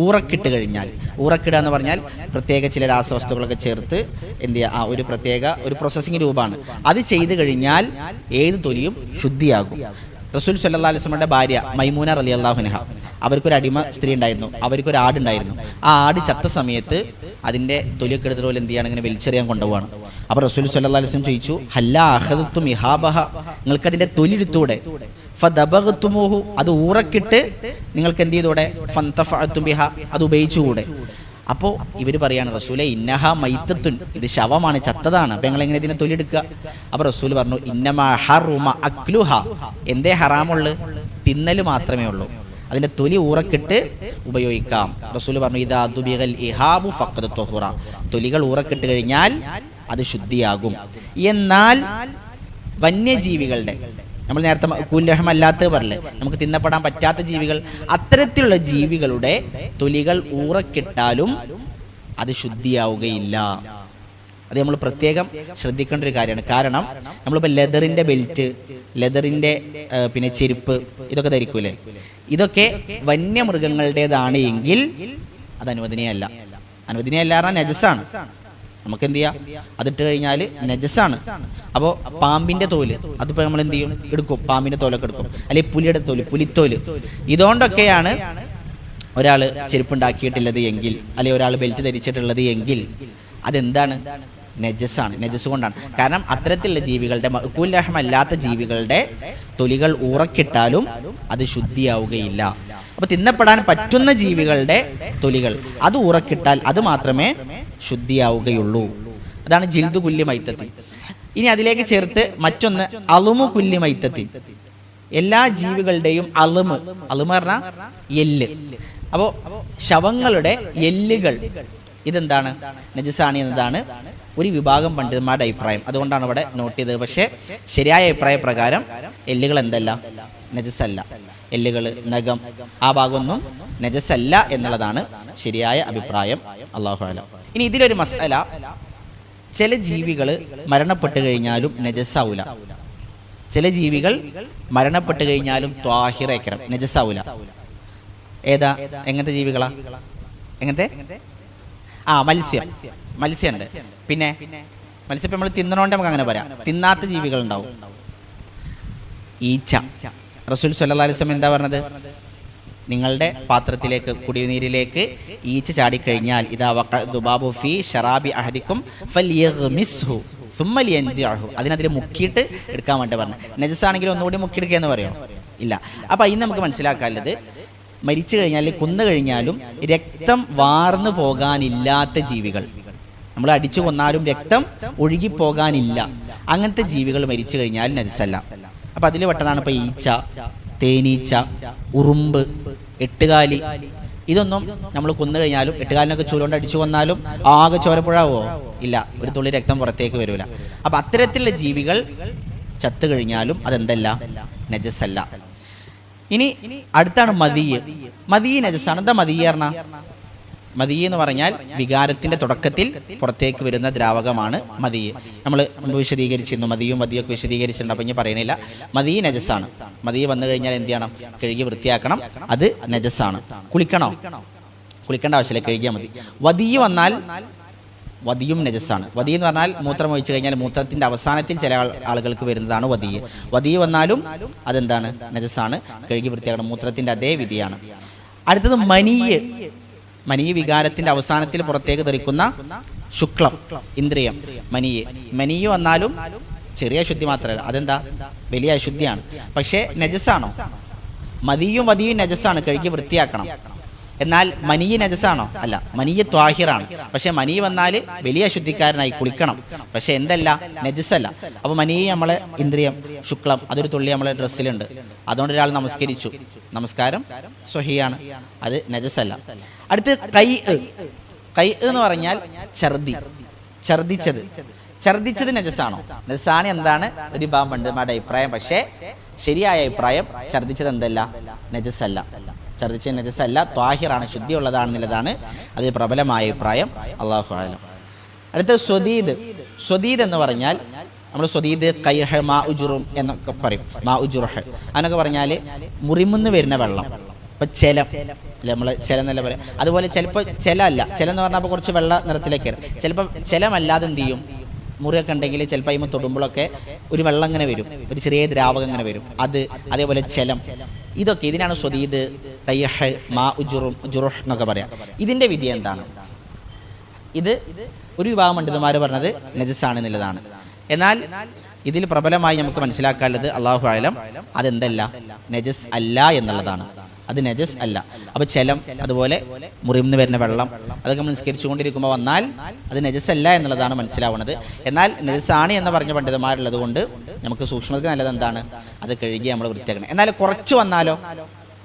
A: ഊറക്കിട്ട് കഴിഞ്ഞാൽ. ഊറക്കിടുക എന്ന് പറഞ്ഞാൽ പ്രത്യേക ചില രാസവസ്തുക്കളൊക്കെ ചേർത്ത് എന്ത് ചെയ്യുക, ഒരു പ്രത്യേക ഒരു പ്രോസസ്സിംഗ് രൂപമാണ്. അത് ചെയ്തു കഴിഞ്ഞാൽ ഏത് തൊലിയും ശുദ്ധിയാകും. റസൂൽ സല്ലല്ലാഹു അലൈഹി വസല്ലമയുടെ ഭാര്യ മൈമൂന റളിയല്ലാഹു അൻഹ, അവർക്കൊരു അടിമ സ്ത്രീ ഉണ്ടായിരുന്നു, അവർക്കൊരു ആടുണ്ടായിരുന്നു. ആ ആട് ചത്ത സമയത്ത് അതിൻ്റെ തൊലിയൊക്കെ എടുത്തിട്ട് പോലെ എന്ത് ചെയ്യാണ്, ഇങ്ങനെ വലിച്ചെറിയാൻ കൊണ്ടുപോവാണ്. അപ്പോൾ റസൂൽ സല്ലല്ലാഹു അലൈഹി വസല്ലം ചോദിച്ചു, ഹല്ലാ അഖദത്തും ഇഹാബഹ, നിങ്ങൾക്കതിൻ്റെ തൊലി എടുത്തൂടെ? ഫദബഗ്തുമൂഹു, അത് ഊറക്കിട്ട് നിങ്ങൾക്ക് എന്ത് ചെയ്തൂടെ? ഫന്തഫഅതും ബിഹ, അത് ഉപയോഗിച്ചുകൂടെ? അപ്പോൾ ഇവർ പറയാണ് റസൂലെ ഇന്നഹ മൈത്തത്തുൻ, ഇത് ശവമാണ്, ചത്തതാണ്, അപ്പം ഞങ്ങൾ എങ്ങനെ ഇതിനെ തൊലി എടുക്കുക? അപ്പോൾ റസൂൽ പറഞ്ഞു ഇന്നമാ ഹറുമ അക്ലുഹ, എന്തേ ഹറാമുള്ളു? തിന്നൽ മാത്രമേ ഉള്ളൂ, അതിൻ്റെ തൊലി ഊറക്കിട്ട് ഉപയോഗിക്കാം. റസൂൽ പറഞ്ഞു ഇദാ ദുബിഗൽ ഇഹാബു ഫഖദ് തുഹുറ, തൊലികൾ ഊറക്കിട്ട് കഴിഞ്ഞാൽ അത് ശുദ്ധിയാകും. എന്നാൽ വന്യജീവികളുടെ, നമ്മൾ നേരത്തെ കൂല്ലഹമല്ലാത്ത പറഞ്ഞില്ലേ, നമുക്ക് തിന്നപ്പെടാൻ പറ്റാത്ത ജീവികൾ, അത്തരത്തിലുള്ള ജീവികളുടെ തൊലികൾ ഊറക്കിട്ടാലും അത് ശുദ്ധിയാവുകയില്ല. അത് നമ്മൾ പ്രത്യേകം ശ്രദ്ധിക്കേണ്ട ഒരു കാര്യമാണ്. കാരണം നമ്മളിപ്പോൾ ലെതറിൻ്റെ ബെൽറ്റ്, ലെതറിൻ്റെ പിന്നെ ചെരുപ്പ് ഇതൊക്കെ ധരിക്കൂലേ, ഇതൊക്കെ വന്യമൃഗങ്ങളുടേതാണ് എങ്കിൽ അത് അനുവദനീയമല്ല. അനുവദനീയമല്ല പറഞ്ഞാൽ നജസാണ്. നമുക്ക് എന്ത് ചെയ്യാം, അതിട്ട് കഴിഞ്ഞാൽ നജസാണ്. അപ്പോൾ പാമ്പിൻ്റെ തോല്, അതിപ്പോൾ നമ്മൾ എന്ത് ചെയ്യും, എടുക്കും, പാമ്പിൻ്റെ തോലൊക്കെ എടുക്കും, അല്ലെങ്കിൽ പുലിയുടെ തോല്, പുലിത്തോല്, ഇതുകൊണ്ടൊക്കെയാണ് ഒരാൾ ചെരുപ്പുണ്ടാക്കിയിട്ടുള്ളത് എങ്കിൽ, അല്ലെങ്കിൽ ഒരാൾ ബെൽറ്റ് ധരിച്ചിട്ടുള്ളത് എങ്കിൽ അതെന്താണ്, നജസാണ്, നജസ് കൊണ്ടാണ്. കാരണം അത്തരത്തിലുള്ള ജീവികളുടെ, മഅ്കൂലഹമല്ലാത്ത ജീവികളുടെ തൊലികൾ ഊറക്കിട്ടാലും അത് ശുദ്ധിയാവുകയില്ല. അപ്പോൾ തിന്നപ്പെടാൻ പറ്റുന്ന ജീവികളുടെ തൊലികൾ അത് ഊറക്കിട്ടാൽ അത് മാത്രമേ ശുദ്ധിയാവുകയുള്ളൂ. അതാണ് ജിൽദു കുല്ലി മൈത്തത്തി. ഇനി അതിലേക്ക് ചേർത്ത് മറ്റൊന്ന് അളുമു കുല്ലി മൈത്തത്തി, എല്ലാ ജീവികളുടെയും അളുമ്, അളുമ പറഞ്ഞാൽ എല്ല്. അപ്പോൾ ശവങ്ങളുടെ എല്ലുകൾ ഇതെന്താണ്, നജസാണ് എന്നതാണ് ഒരു വിഭാഗം പണ്ഡിതന്മാരുടെ അഭിപ്രായം. അതുകൊണ്ടാണ് ഇവിടെ നോട്ട് ചെയ്തത്. പക്ഷേ ശരിയായ അഭിപ്രായ പ്രകാരം എല്ലുകൾ എന്തല്ല, നജസല്ല. എല്ലുകൾ, നഖം, ആ ഭാഗമൊന്നും നജസല്ല എന്നുള്ളതാണ് ശരിയായ അഭിപ്രായം. അല്ലാഹു അലം. ഇനി ഇതിലൊരു മസ്അല, ചില ജീവികൾ മരണപ്പെട്ട് കഴിഞ്ഞാലും നജസാവൂല, ചില ജീവികൾ മരണപ്പെട്ട് കഴിഞ്ഞാലും ത്വാഹിറേക്കരം, നജസാവൂല. ഏതാ, എങ്ങനത്തെ ജീവികളാ? എങ്ങനത്തെ? മത്സ്യമുണ്ട്. പിന്നെ മത്സ്യം നമ്മൾ തിന്നണോണ്ട് നമുക്ക് അങ്ങനെ പറയാം. തിന്നാത്ത ജീവികളുണ്ടാവും. ഈച്ച, റസൂൽ സല്ലല്ലാഹു അലൈഹി വസല്ലം എന്താ പറഞ്ഞത്? നിങ്ങളുടെ പാത്രത്തിലേക്ക്, കുടിനീരിലേക്ക് ഈച്ച ചാടിക്കഴിഞ്ഞാൽ ഇദാ വഖഅ ദുബാബു ഫീ ശറാബി അഹദിക്കും ഫൽയഗ്മിസ്ഹു സുമ്മ ലിയൻസിഅഹു, അതിനതിൽ മുക്കിയിട്ട് എടുക്കാൻ വേണ്ടി പറഞ്ഞു. നജസാണെങ്കിൽ ഒന്നുകൂടി മുക്കിയെടുക്കുക എന്ന് പറയോ? ഇല്ല. അപ്പോൾ ഇന്ന് നമുക്ക് മനസ്സിലാക്കാനുള്ളത്, മരിച്ചു കഴിഞ്ഞാൽ, കൊന്നു കഴിഞ്ഞാലും രക്തം വാർന്നു പോകാനില്ലാത്ത ജീവികൾ, നമ്മൾ അടിച്ചു കൊന്നാലും രക്തം ഒഴുകിപ്പോകാനില്ല, അങ്ങനത്തെ ജീവികൾ മരിച്ചു കഴിഞ്ഞാൽ നജസല്ല. അപ്പം അതിൽ പെട്ടതാണ് ഇപ്പോൾ ഈച്ച, തേനീച്ച, ഉറുമ്പ്, എട്ടുകാലി. ഇതൊന്നും നമ്മൾ കൊന്നു കഴിഞ്ഞാലും, എട്ടുകാലിനൊക്കെ ചൂലുകൊണ്ട് അടിച്ചു കൊന്നാലും ആകെ ചോരപ്പുഴാവോ? ഇല്ല, ഒരു തുള്ളി രക്തം പുറത്തേക്ക് വരില്ല. അപ്പം അത്തരത്തിലുള്ള ജീവികൾ ചത്തു കഴിഞ്ഞാലും അതെന്തല്ല, നജസല്ല. ഇനി അടുത്താണ് മദിയ്. മദിയ് നജസാണ്. എന്താ മദിയ് പറഞ്ഞാൽ? മദിയ് എന്ന് പറഞ്ഞാൽ വികാരത്തിന്റെ തുടക്കത്തിൽ പുറത്തേക്ക് വരുന്ന ദ്രാവകമാണ് മദിയ്. നമ്മൾ വിശദീകരിച്ചിരുന്നു, മദിയൊക്കെ വിശദീകരിച്ചിട്ടുണ്ട്, അപ്പം ഇനി പറയണില്ല. മദിയ് നജസാണ്. മദിയ് വന്നു കഴിഞ്ഞാൽ എന്ത് ചെയ്യണം? കഴുകി വൃത്തിയാക്കണം. അത് നജസാണ്. കുളിക്കണോ? കുളിക്കേണ്ട ആവശ്യമില്ല, കഴുകിയാൽ മതി. വദിയ് വന്നാൽ വദിയും നജസാണ്. വദി എന്ന് പറഞ്ഞാൽ മൂത്രം ഒഴിച്ചു കഴിഞ്ഞാൽ മൂത്രത്തിന്റെ അവസാനത്തിൽ ചില ആളുകൾക്ക് വരുന്നതാണ് വദി. വദി വന്നാലും അതെന്താണ്? നജസാണ്. കഴുകി വൃത്തിയാക്കണം. മൂത്രത്തിന്റെ അതേ വിധിയാണ്. അടുത്തത് മനീയ്. മനീയ് വികാരത്തിന്റെ അവസാനത്തിൽ പുറത്തേക്ക് തെറിക്കുന്ന ശുക്ലം, ഇന്ദ്രിയം, മനീയ്. മനീയ് വന്നാലും ചെറിയ അശുദ്ധി മാത്രമല്ല, അതെന്താ? വലിയ അശുദ്ധിയാണ്. പക്ഷേ നജസാണോ? മദിയും വദിയും നജസാണ്, കഴുകി വൃത്തിയാക്കണം. എന്നാൽ മനീയ് നജസാണോ? അല്ല, മനീയ് ത്വാഹിറാണ്. പക്ഷെ മനീയ് വന്നാൽ വലിയ അശുദ്ധിക്കാരനായി, കുളിക്കണം. പക്ഷെ എന്തല്ല? നജസല്ല. അപ്പോൾ മനീയ് നമ്മളെ ഇന്ദ്രിയം, ശുക്ലം, അതൊരു തുള്ളി നമ്മളെ ഡ്രസ്സിലുണ്ട്. അതുകൊണ്ട് ഒരാൾ നമസ്കരിച്ചു, നമസ്കാരം സ്വഹിയാണ്, അത് നജസല്ല. അടുത്ത് കൈ. കൈ എന്ന് പറഞ്ഞാൽ ഛർദി, ഛർദിച്ചത് നജസാണോ? നജസാണ് എന്താണ് ഒരു വിഭാഗം പണ്ഡിതന്മാരുടെ അഭിപ്രായം. പക്ഷേ ശരിയായ അഭിപ്രായം ഛർദിച്ചത് എന്തല്ല? നജസല്ല. ഛർദിച്ച നജസല്ല, ത്വാഹിറാണ്, ശുദ്ധിയുള്ളതാണെന്നുള്ളതാണ് അതിൽ പ്രബലമായ അഭിപ്രായം. അല്ലാഹു അഅലം. അടുത്ത സ്വദീദ്. സ്വദീദ് എന്ന് പറഞ്ഞാൽ നമ്മൾ സ്വദീദ്, കൈഹ, മാ ഉജുറും എന്നൊക്കെ പറയും. മാ ഉജുറുഹ് എന്നൊക്കെ പറഞ്ഞാൽ മുറിമുന്ന് വരുന്ന വെള്ളം. ഇപ്പം ചെലം, നമ്മൾ ചെലം എന്നല്ല പറയാം. അതുപോലെ ചിലപ്പോൾ ചെലമല്ല, ചെലം എന്ന് പറഞ്ഞാൽ കുറച്ച് വെള്ള നിറത്തിലേക്ക് വരും. ചിലപ്പോൾ ചെലമല്ലാതെ എന്ത് ചെയ്യും? മുറിയൊക്കെ ഉണ്ടെങ്കിൽ ചിലപ്പോൾ അതിന് തൊടുമ്പോഴൊക്കെ ഒരു വെള്ളം ഇങ്ങനെ വരും, ഒരു ചെറിയ ദ്രാവകം ഇങ്ങനെ വരും. അത് അതേപോലെ ചെലം, ഇതൊക്കെ ഇതിനാണ് സ്വദീദ്, കൈഹ്, മാ ഉജുറും, ജുറുഹ് എന്നൊക്കെ പറയാം. ഇതിൻ്റെ വിധി എന്താണ്? ഇത് ഒരു വിഭാഗം പണ്ഡിതന്മാർ പറഞ്ഞത് നജസാണ് എന്നുള്ളതാണ്. എന്നാൽ ഇതിൽ പ്രബലമായി നമുക്ക് മനസ്സിലാക്കാനുള്ളത്, അല്ലാഹു അഅലം, അതെന്തല്ല? നജസ് അല്ല എന്നുള്ളതാണ്. അത് നജസ് അല്ല. അപ്പോൾ ജലം, അതുപോലെ മുറിയിൽ നിന്ന് വരുന്ന വെള്ളം, അതൊക്കെ നമ്മൾ നിസ്കരിച്ചുകൊണ്ടിരിക്കുമ്പോൾ വന്നാൽ അത് നജസ് അല്ല എന്നുള്ളതാണ് മനസ്സിലാവുന്നത്. എന്നാൽ നജസാണ് എന്ന് പറഞ്ഞ പണ്ഡിതന്മാരുള്ളത് കൊണ്ട് നമുക്ക് സൂക്ഷ്മതയ്ക്ക് നല്ലത് എന്താണ്, അത് കഴുകി നമ്മൾ വൃത്തിയാക്കണം. എന്നാൽ കുറച്ച് വന്നാലോ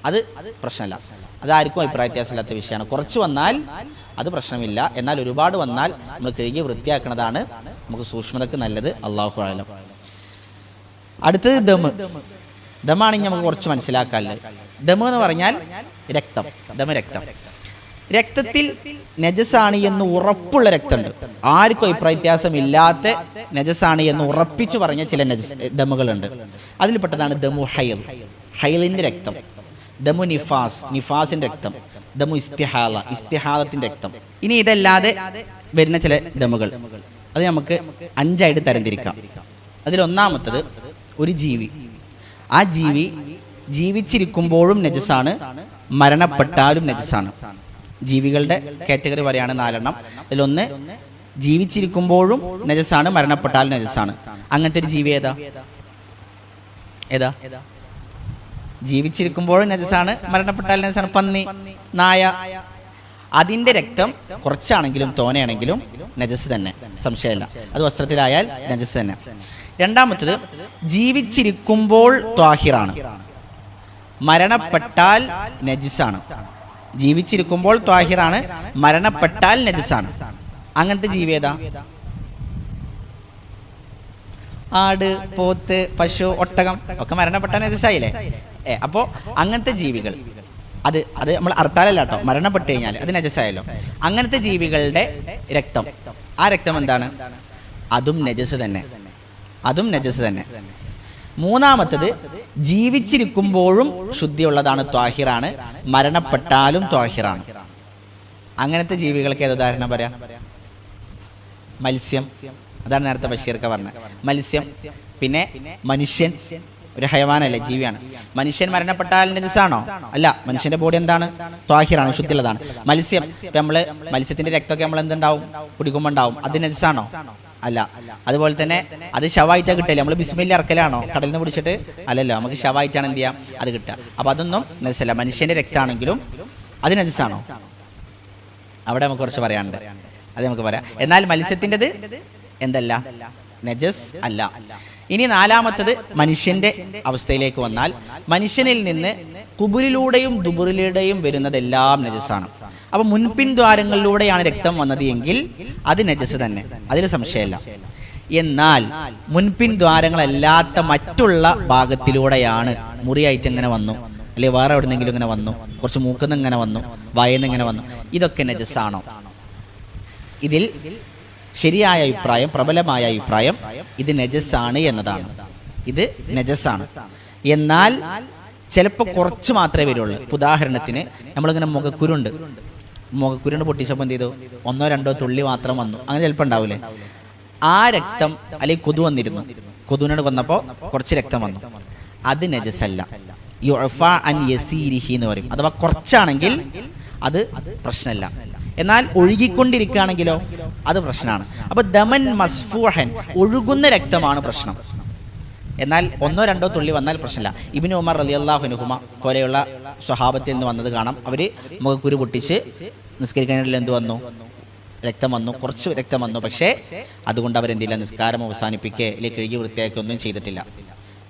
A: അത് പ്രശ്നമല്ല. അതാർക്കും അഭിപ്രായ വ്യത്യാസമില്ലാത്ത വിഷയമാണ്. കുറച്ച് വന്നാൽ അത് പ്രശ്നമില്ല. എന്നാൽ ഒരുപാട് വന്നാൽ നമ്മൾ കഴുകി വൃത്തിയാക്കുന്നതാണ് നമുക്ക് സൂക്ഷ്മതയ്ക്ക് നല്ലത്. അല്ലാഹു അഅലം. അടുത്തത് ദമ്. ദമാണ് നമുക്ക് കുറച്ച് മനസ്സിലാക്കാനുള്ളത്. ദമ് എന്ന് പറഞ്ഞാൽ രക്തം. രക്തം. രക്തത്തിൽ നജസാണ് എന്ന് ഉറപ്പുള്ള രക്തമുണ്ട്. ആർക്കും അഭിപ്രായ വ്യത്യാസമില്ലാത്ത നജസാണ് എന്ന് ഉറപ്പിച്ച് പറഞ്ഞ ചില ദമുകളുണ്ട്. അതിൽപ്പെട്ടതാണ് ദമു ഹൈൽ, ഹൈലിൻ്റെ രക്തം. ദമു നിഫാസ്, നിഫാസിൻ്റെ രക്തം. ദമു ഇസ്തിഹാല, ഇസ്തിഹാലത്തിൻ്റെ രക്തം. ഇനി ഇതല്ലാതെ വരുന്ന ചില ദമുകൾ, അത് നമുക്ക് 5ആയിട്ട് തരംതിരിക്കാം. അതിലൊന്നാമത്തത് ഒരു ജീവി. ആ ജീവി ജീവിച്ചിരിക്കുമ്പോഴും നജസാണ്, മരണപ്പെട്ടാലും നജസാണ്. ജീവികളുടെ കാറ്റഗറി പറയാണ് 4 അതിലൊന്ന് ജീവിച്ചിരിക്കുമ്പോഴും നജസാണ്, മരണപ്പെട്ടാലും നജസാണ്. അങ്ങനത്തെ ഒരു ജീവി ഏതാ? ജീവിച്ചിരിക്കുമ്പോഴും നജസാണ്, മരണപ്പെട്ടാലും നജസാണ്. പന്നി, നായ. അതിൻ്റെ രക്തം കുറച്ചാണെങ്കിലും തോനെയാണെങ്കിലും നജസ് തന്നെ, സംശയമില്ല. അത് വസ്ത്രത്തിലായാൽ നജസ് തന്നെ. രണ്ടാമത്തത് ജീവിച്ചിരിക്കുമ്പോൾ ത്വാഹിറാണ്, മരണപ്പെട്ടാൽ നജിസാണ്. ജീവിച്ചിരിക്കുമ്പോൾ ത്വാഹിറാണ്, മരണപ്പെട്ടാൽ നജിസാണ്. അങ്ങനത്തെ ജീവി ഏതാ? ആട്, പോത്ത്, പശു, ഒട്ടകം ഒക്കെ മരണപ്പെട്ടാൽ നജിസായില്ലേ? അപ്പോൾ അങ്ങനത്തെ ജീവികൾ, അത് നമ്മൾ അർത്താലല്ല കേട്ടോ, മരണപ്പെട്ട് കഴിഞ്ഞാൽ അത് നജസായല്ലോ. അങ്ങനത്തെ ജീവികളുടെ രക്തം, ആ രക്തം എന്താണ്? അതും നജസ് തന്നെ, അതും നജസ് തന്നെ. മൂന്നാമത്തത് ജീവിച്ചിരിക്കുമ്പോഴും ശുദ്ധിയുള്ളതാണ്, ത്വാഹിറാണ്, മരണപ്പെട്ടാലും ത്വാഹിറാണ്. അങ്ങനത്തെ ജീവികൾക്ക് ഏത് ഉദാഹരണം പറയാം? മത്സ്യം, അതാണ് നേരത്തെ ബഷീർക്ക പറഞ്ഞത്. മത്സ്യം. പിന്നെ മനുഷ്യൻ, ഒരു ഹയവാനല്ലേ, ജീവിയാണ്. മനുഷ്യൻ മരണപ്പെട്ടാൽ നജസാണോ? അല്ല, മനുഷ്യന്റെ ബോഡി എന്താണ്? ത്വാഹിറാണ്, ശുദ്ധിയുള്ളതാണ്. മത്സ്യം, ഇപ്പം നമ്മൾ മത്സ്യത്തിന്റെ രക്തമൊക്കെ നമ്മൾ എന്തുണ്ടാവും, കുടിക്കുമ്പോൾ ഉണ്ടാവും, അത് നജസാണോ? അല്ല. അതുപോലെ തന്നെ അത് ശവായിട്ടാണ് കിട്ടില്ല. നമ്മൾ ബിസ്മില്ല ഇറക്കലാണോ കടലിൽ നിന്ന് പിടിച്ചിട്ട്? അല്ലല്ലോ, നമുക്ക് ശവായിട്ടാണ് എന്ത് ചെയ്യാം അത് കിട്ടുക. അപ്പം അതൊന്നും നജസല്ല. മനുഷ്യന്റെ രക്തമാണെങ്കിലും അത് നജസാണോ? അവിടെ നമുക്ക് കുറച്ച് പറയാനുണ്ട്, അത് നമുക്ക് പറയാം. എന്നാൽ മത്സ്യത്തിൻ്റെത് എന്തല്ല, നജസ് അല്ല. ഇനി നാലാമത്തത് മനുഷ്യന്റെ അവസ്ഥയിലേക്ക് വന്നാൽ, മനുഷ്യനിൽ നിന്ന് കുബുരിലൂടെയും ദുബുറിലൂടെയും വരുന്നതെല്ലാം നജസാണ്. അപ്പം മുൻപിൻ ദ്വാരങ്ങളിലൂടെയാണ് രക്തം വന്നത് എങ്കിൽ അത് നജസ് തന്നെ, അതിൽ സംശയമില്ല. എന്നാൽ മുൻപിൻ ദ്വാരങ്ങളല്ലാത്ത മറ്റുള്ള ഭാഗത്തിലൂടെയാണ്, മുറിയായിട്ട് ഇങ്ങനെ വന്നു, അല്ലെങ്കിൽ വേറെ എവിടെന്നെങ്കിലും ഇങ്ങനെ വന്നു, കുറച്ച് മൂക്കുന്ന് ഇങ്ങനെ വന്നു, വായന്ന് ഇങ്ങനെ വന്നു, ഇതൊക്കെ നജസാണോ? ഇതിൽ ശരിയായ അഭിപ്രായം, പ്രബലമായ അഭിപ്രായം ഇത് നജസാണ് എന്നതാണ്. ഇത് നജസാണ്. എന്നാൽ ചിലപ്പോൾ കുറച്ച് മാത്രമേ വരുള്ളൂ. ഉദാഹരണത്തിന് നമ്മളിങ്ങനെ മുഖക്കുരുണ്ട് പൊട്ടിച്ചപ്പോൾ എന്ത് ചെയ്തു, 1-2 തുള്ളി മാത്രം വന്നു, അങ്ങനെ ചിലപ്പോൾ ഉണ്ടാവില്ലേ? ആ രക്തം, അല്ലെങ്കിൽ കൊതു വന്നിരുന്നു, കൊതുവിനോട് കൊന്നപ്പോൾ കുറച്ച് രക്തം വന്നു, അത് നജസല്ല. യുഅഫാ അൻ യസീരിഹി എന്ന് പറയും. അഥവാ കുറച്ചാണെങ്കിൽ അത് പ്രശ്നമല്ല. എന്നാൽ ഒഴുകിക്കൊണ്ടിരിക്കുകയാണെങ്കിലോ അത് പ്രശ്നമാണ്. അപ്പോൾ ദമൻ മസ്ഫൂഹൻ, ഒഴുകുന്ന രക്തമാണ് പ്രശ്നം. എന്നാൽ 1-2 തുള്ളി വന്നാൽ പ്രശ്നമില്ല. ഇബ്നു ഉമർ റളിയല്ലാഹു അൻഹുമ പോലെയുള്ള സ്വഹാബത്തിൽ നിന്ന് വന്നത് കാണാം. അവർ മുഖക്കുരു പൊട്ടിച്ച് നിസ്കരിക്കാനിടയിൽ എന്ത് വന്നു, രക്തം വന്നു, കുറച്ച് രക്തം വന്നു. പക്ഷേ അതുകൊണ്ട് അവരെന്തില്ല, നിസ്കാരം അവസാനിപ്പിക്കുക അല്ലെങ്കിൽ കഴുകി വൃത്തിയാക്കുക ഒന്നും ചെയ്തിട്ടില്ല.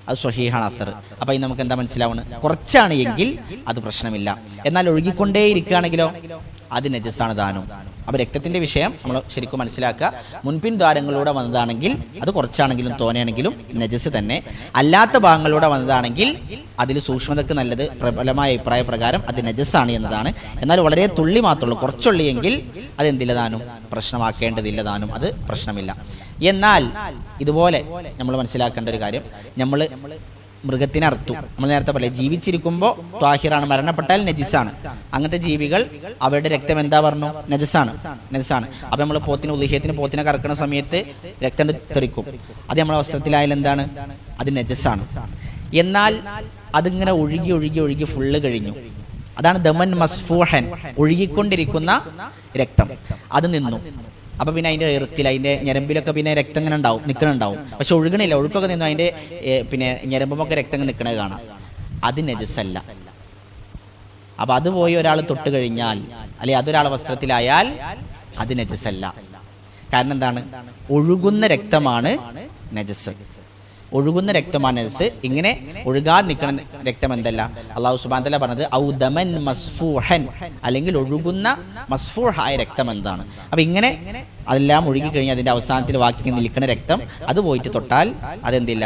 A: അത് സ്വഹീഹാണ് അസർ. അപ്പോൾ ഇനി നമുക്ക് എന്താ മനസ്സിലാവുന്നത്, കുറച്ചാണ് എങ്കിൽ അത് പ്രശ്നമില്ല. എന്നാൽ ഒഴുകിക്കൊണ്ടേ ഇരിക്കുകയാണെങ്കിലോ അത് നജസാണ് താനും. അപ്പോൾ രക്തത്തിൻ്റെ വിഷയം നമ്മൾ ശരിക്കും മനസ്സിലാക്കുക. മുൻപിൻ ദ്വാരങ്ങളിലൂടെ വന്നതാണെങ്കിൽ അത് കുറച്ചാണെങ്കിലും തോനെയാണെങ്കിലും നജസ് തന്നെ. അല്ലാത്ത ഭാഗങ്ങളിലൂടെ വന്നതാണെങ്കിൽ അതിൽ സൂക്ഷ്മതയ്ക്ക് നല്ലത്, പ്രബലമായ അഭിപ്രായ പ്രകാരം അത് നജസാണ് എന്നതാണ്. എന്നാൽ വളരെ തുള്ളി മാത്രമുള്ളൂ, കുറച്ചുള്ളിയെങ്കിൽ അതെന്തില്ല താനും, പ്രശ്നമാക്കേണ്ടതില്ല താനും, അത് പ്രശ്നമില്ല. എന്നാൽ ഇതുപോലെ നമ്മൾ മനസ്സിലാക്കേണ്ട ഒരു കാര്യം, നമ്മൾ മൃഗത്തിനെ അറുത്തു, നമ്മൾ നേരത്തെ പറയാം ജീവിച്ചിരിക്കുമ്പോൾ ത്വാഹിറാണ്, മരണപ്പെട്ടാൽ നജിസാണ്. അങ്ങനത്തെ ജീവികൾ അവരുടെ രക്തം എന്താ പറഞ്ഞു, നജസാണ്. അപ്പം നമ്മൾ പോത്തിനെ കറക്കുന്ന സമയത്ത് രക്തം തെറിക്കും, അത് നമ്മളെ വസ്ത്രത്തിലായാൽ എന്താണ്, അത് നജസാണ്. എന്നാൽ അതിങ്ങനെ ഒഴുകി ഒഴുകി ഒഴുകി ഫുള്ള് കഴിഞ്ഞു, അതാണ് ദമൻ മസ്ഫൂഹൻ, ഒഴുകിക്കൊണ്ടിരിക്കുന്ന രക്തം, അത് നിന്നു. അപ്പം പിന്നെ അതിൻ്റെ ഇറത്തിൽ, അതിൻ്റെ ഞരമ്പിലൊക്കെ പിന്നെ രക്തം ഇങ്ങനെ ഉണ്ടാവും, നിൽക്കണുണ്ടാവും. പക്ഷെ ഒഴുകണില്ല, ഒഴുക്കൊക്കെ നിന്നു, അതിൻ്റെ പിന്നെ ഞരമ്പുമൊക്കെ രക്തം നിൽക്കണത് കാണാം, അത് നജസല്ല. അപ്പോൾ അത് പോയി ഒരാൾ തൊട്ട് കഴിഞ്ഞാൽ അല്ലെങ്കിൽ അതൊരാളെ വസ്ത്രത്തിലായാൽ അത് നജസല്ല. കാരണം എന്താണ്? ഒഴുകുന്ന രക്തമാണ് നജസ്. ഒഴുകുന്ന രക്തമാണ് നജസ്. ഇങ്ങനെ ഒഴുകാതെ നിൽക്കുന്ന രക്തം എന്തല്ല? അല്ലാഹു സുബ്ഹാനഹു വ തആല പറഞ്ഞത് ഔ ദമൻ മസ്ഫൂഹൻ, അല്ലെങ്കിൽ ഒഴുകുന്ന മസ്ഫൂഹായ രക്തം എന്താണ്. അപ്പം ഇങ്ങനെ അതെല്ലാം ഒഴുകി കഴിഞ്ഞാൽ അതിൻ്റെ അവസാനത്തിൽ ബാക്കി നിൽക്കുന്ന രക്തം അത് പോയിട്ട് തൊട്ടാൽ അതെന്തില്ല?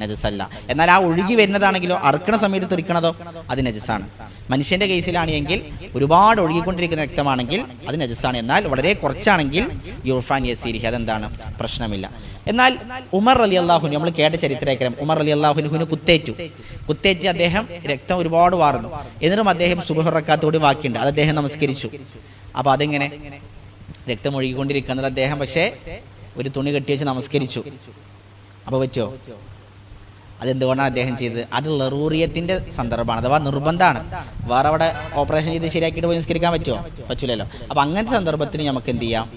A: നജസല്ല. എന്നാൽ ആ ഒഴുകി വരുന്നതാണെങ്കിലോ, അറുക്കണ സമയത്ത് തെറിക്കണതോ അത് നജസാണ്. മനുഷ്യൻ്റെ കേസിലാണെങ്കിൽ ഒരുപാട് ഒഴുകിക്കൊണ്ടിരിക്കുന്ന രക്തമാണെങ്കിൽ അത് നജസാണ്. എന്നാൽ വളരെ കുറച്ചാണെങ്കിൽ യുർഫാൻ യസീരിഹി, അതെന്താണ്? പ്രശ്നമില്ല. എന്നാൽ ഉമർ റളിയല്ലാഹു അൻഹു, നമ്മൾ കേട്ട ചരിത്രേക്കരം, ഉമർ റളിയല്ലാഹു അൻഹുവിന് കുത്തേറ്റ് അദ്ദേഹം രക്തം ഒരുപാട് വാർന്നു. എന്നിട്ടും അദ്ദേഹം സുബ്ഹ് റക്അത്തോട് ബാക്കിയുണ്ട്, അത് അദ്ദേഹം നമസ്കരിച്ചു. അപ്പോൾ അതെങ്ങനെ? രക്തം ഒഴുകിക്കൊണ്ടിരിക്കുന്നത് അദ്ദേഹം പക്ഷേ ഒരു തുണി കെട്ടി വെച്ച് നമസ്കരിച്ചു. അപ്പോൾ പറ്റുമോ? അതെന്തുകൊണ്ടാണ് അദ്ദേഹം ചെയ്തത്? അത് ലറൂറിയത്തിൻ്റെ സന്ദർഭമാണ്, അഥവാ നിർബന്ധമാണ്. വേറെ അവിടെ ഓപ്പറേഷൻ ചെയ്ത് ശരിയാക്കിയിട്ട് പോയി നിസ്കരിക്കാൻ പറ്റുമോ? പറ്റില്ലല്ലോ. അപ്പോൾ അങ്ങനത്തെ സന്ദർഭത്തിന് നമുക്ക് എന്ത് ചെയ്യാം?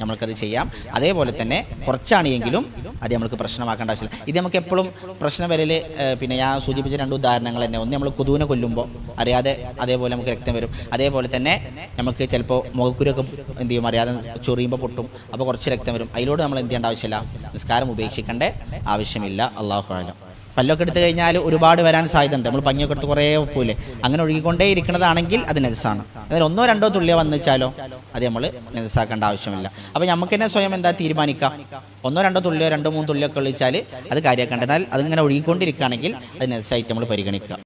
A: നമ്മൾക്കത് ചെയ്യാം. അതേപോലെ തന്നെ കുറച്ചാണെങ്കിലും അത് നമുക്ക് പ്രശ്നമാക്കേണ്ട ആവശ്യമില്ല. ഇത് നമുക്ക് എപ്പോഴും പ്രശ്നം വരൽ പിന്നെ ഞാൻ സൂചിപ്പിച്ച 2 ഉദാഹരണങ്ങൾ തന്നെ. ഒന്ന്, നമ്മൾ കൊതുവിനെ കൊല്ലുമ്പോൾ അറിയാതെ അതേപോലെ നമുക്ക് രക്തം വരും. അതേപോലെ തന്നെ നമുക്ക് ചിലപ്പോൾ മുഖക്കുരൊക്കെ എന്ത് ചെയ്യും, അറിയാതെ ചൊറിയുമ്പോൾ പൊട്ടും, അപ്പോൾ കുറച്ച് രക്തം വരും. അതിലൂടെ നമ്മൾ എന്ത് ചെയ്യേണ്ട ആവശ്യമില്ല? നിസ്കാരം ഉപേക്ഷിക്കേണ്ട ആവശ്യമില്ല. അല്ലാഹു അഅലം. പല്ലൊക്കെ എടുത്തു കഴിഞ്ഞാൽ ഒരുപാട് വരാൻ സാധ്യതയുണ്ട്. നമ്മൾ പഞ്ഞൊക്കെ എടുത്ത് കുറേ ഒപ്പില്ലേ, അങ്ങനെ ഒഴുകിക്കൊണ്ടേ ഇരിക്കുന്നതാണെങ്കിൽ അത് നജസാണ്. എന്നാൽ 1 2 തുള്ളിയോ വന്നുവെച്ചാലോ അത് നമ്മൾ നജസാക്കേണ്ട ആവശ്യമില്ല. അപ്പോൾ നമുക്ക് തന്നെ സ്വയം എന്താ തീരുമാനിക്കാം? 1 2 തുള്ളിയോ 2 3 തുള്ളിയൊക്കെ ഒഴിച്ചാൽ അത് കാര്യമാക്കേണ്ട. എന്നാൽ അതിങ്ങനെ ഒഴുകിക്കൊണ്ടിരിക്കുകയാണെങ്കിൽ അത് നജസായിട്ട് നമ്മൾ പരിഗണിക്കുക.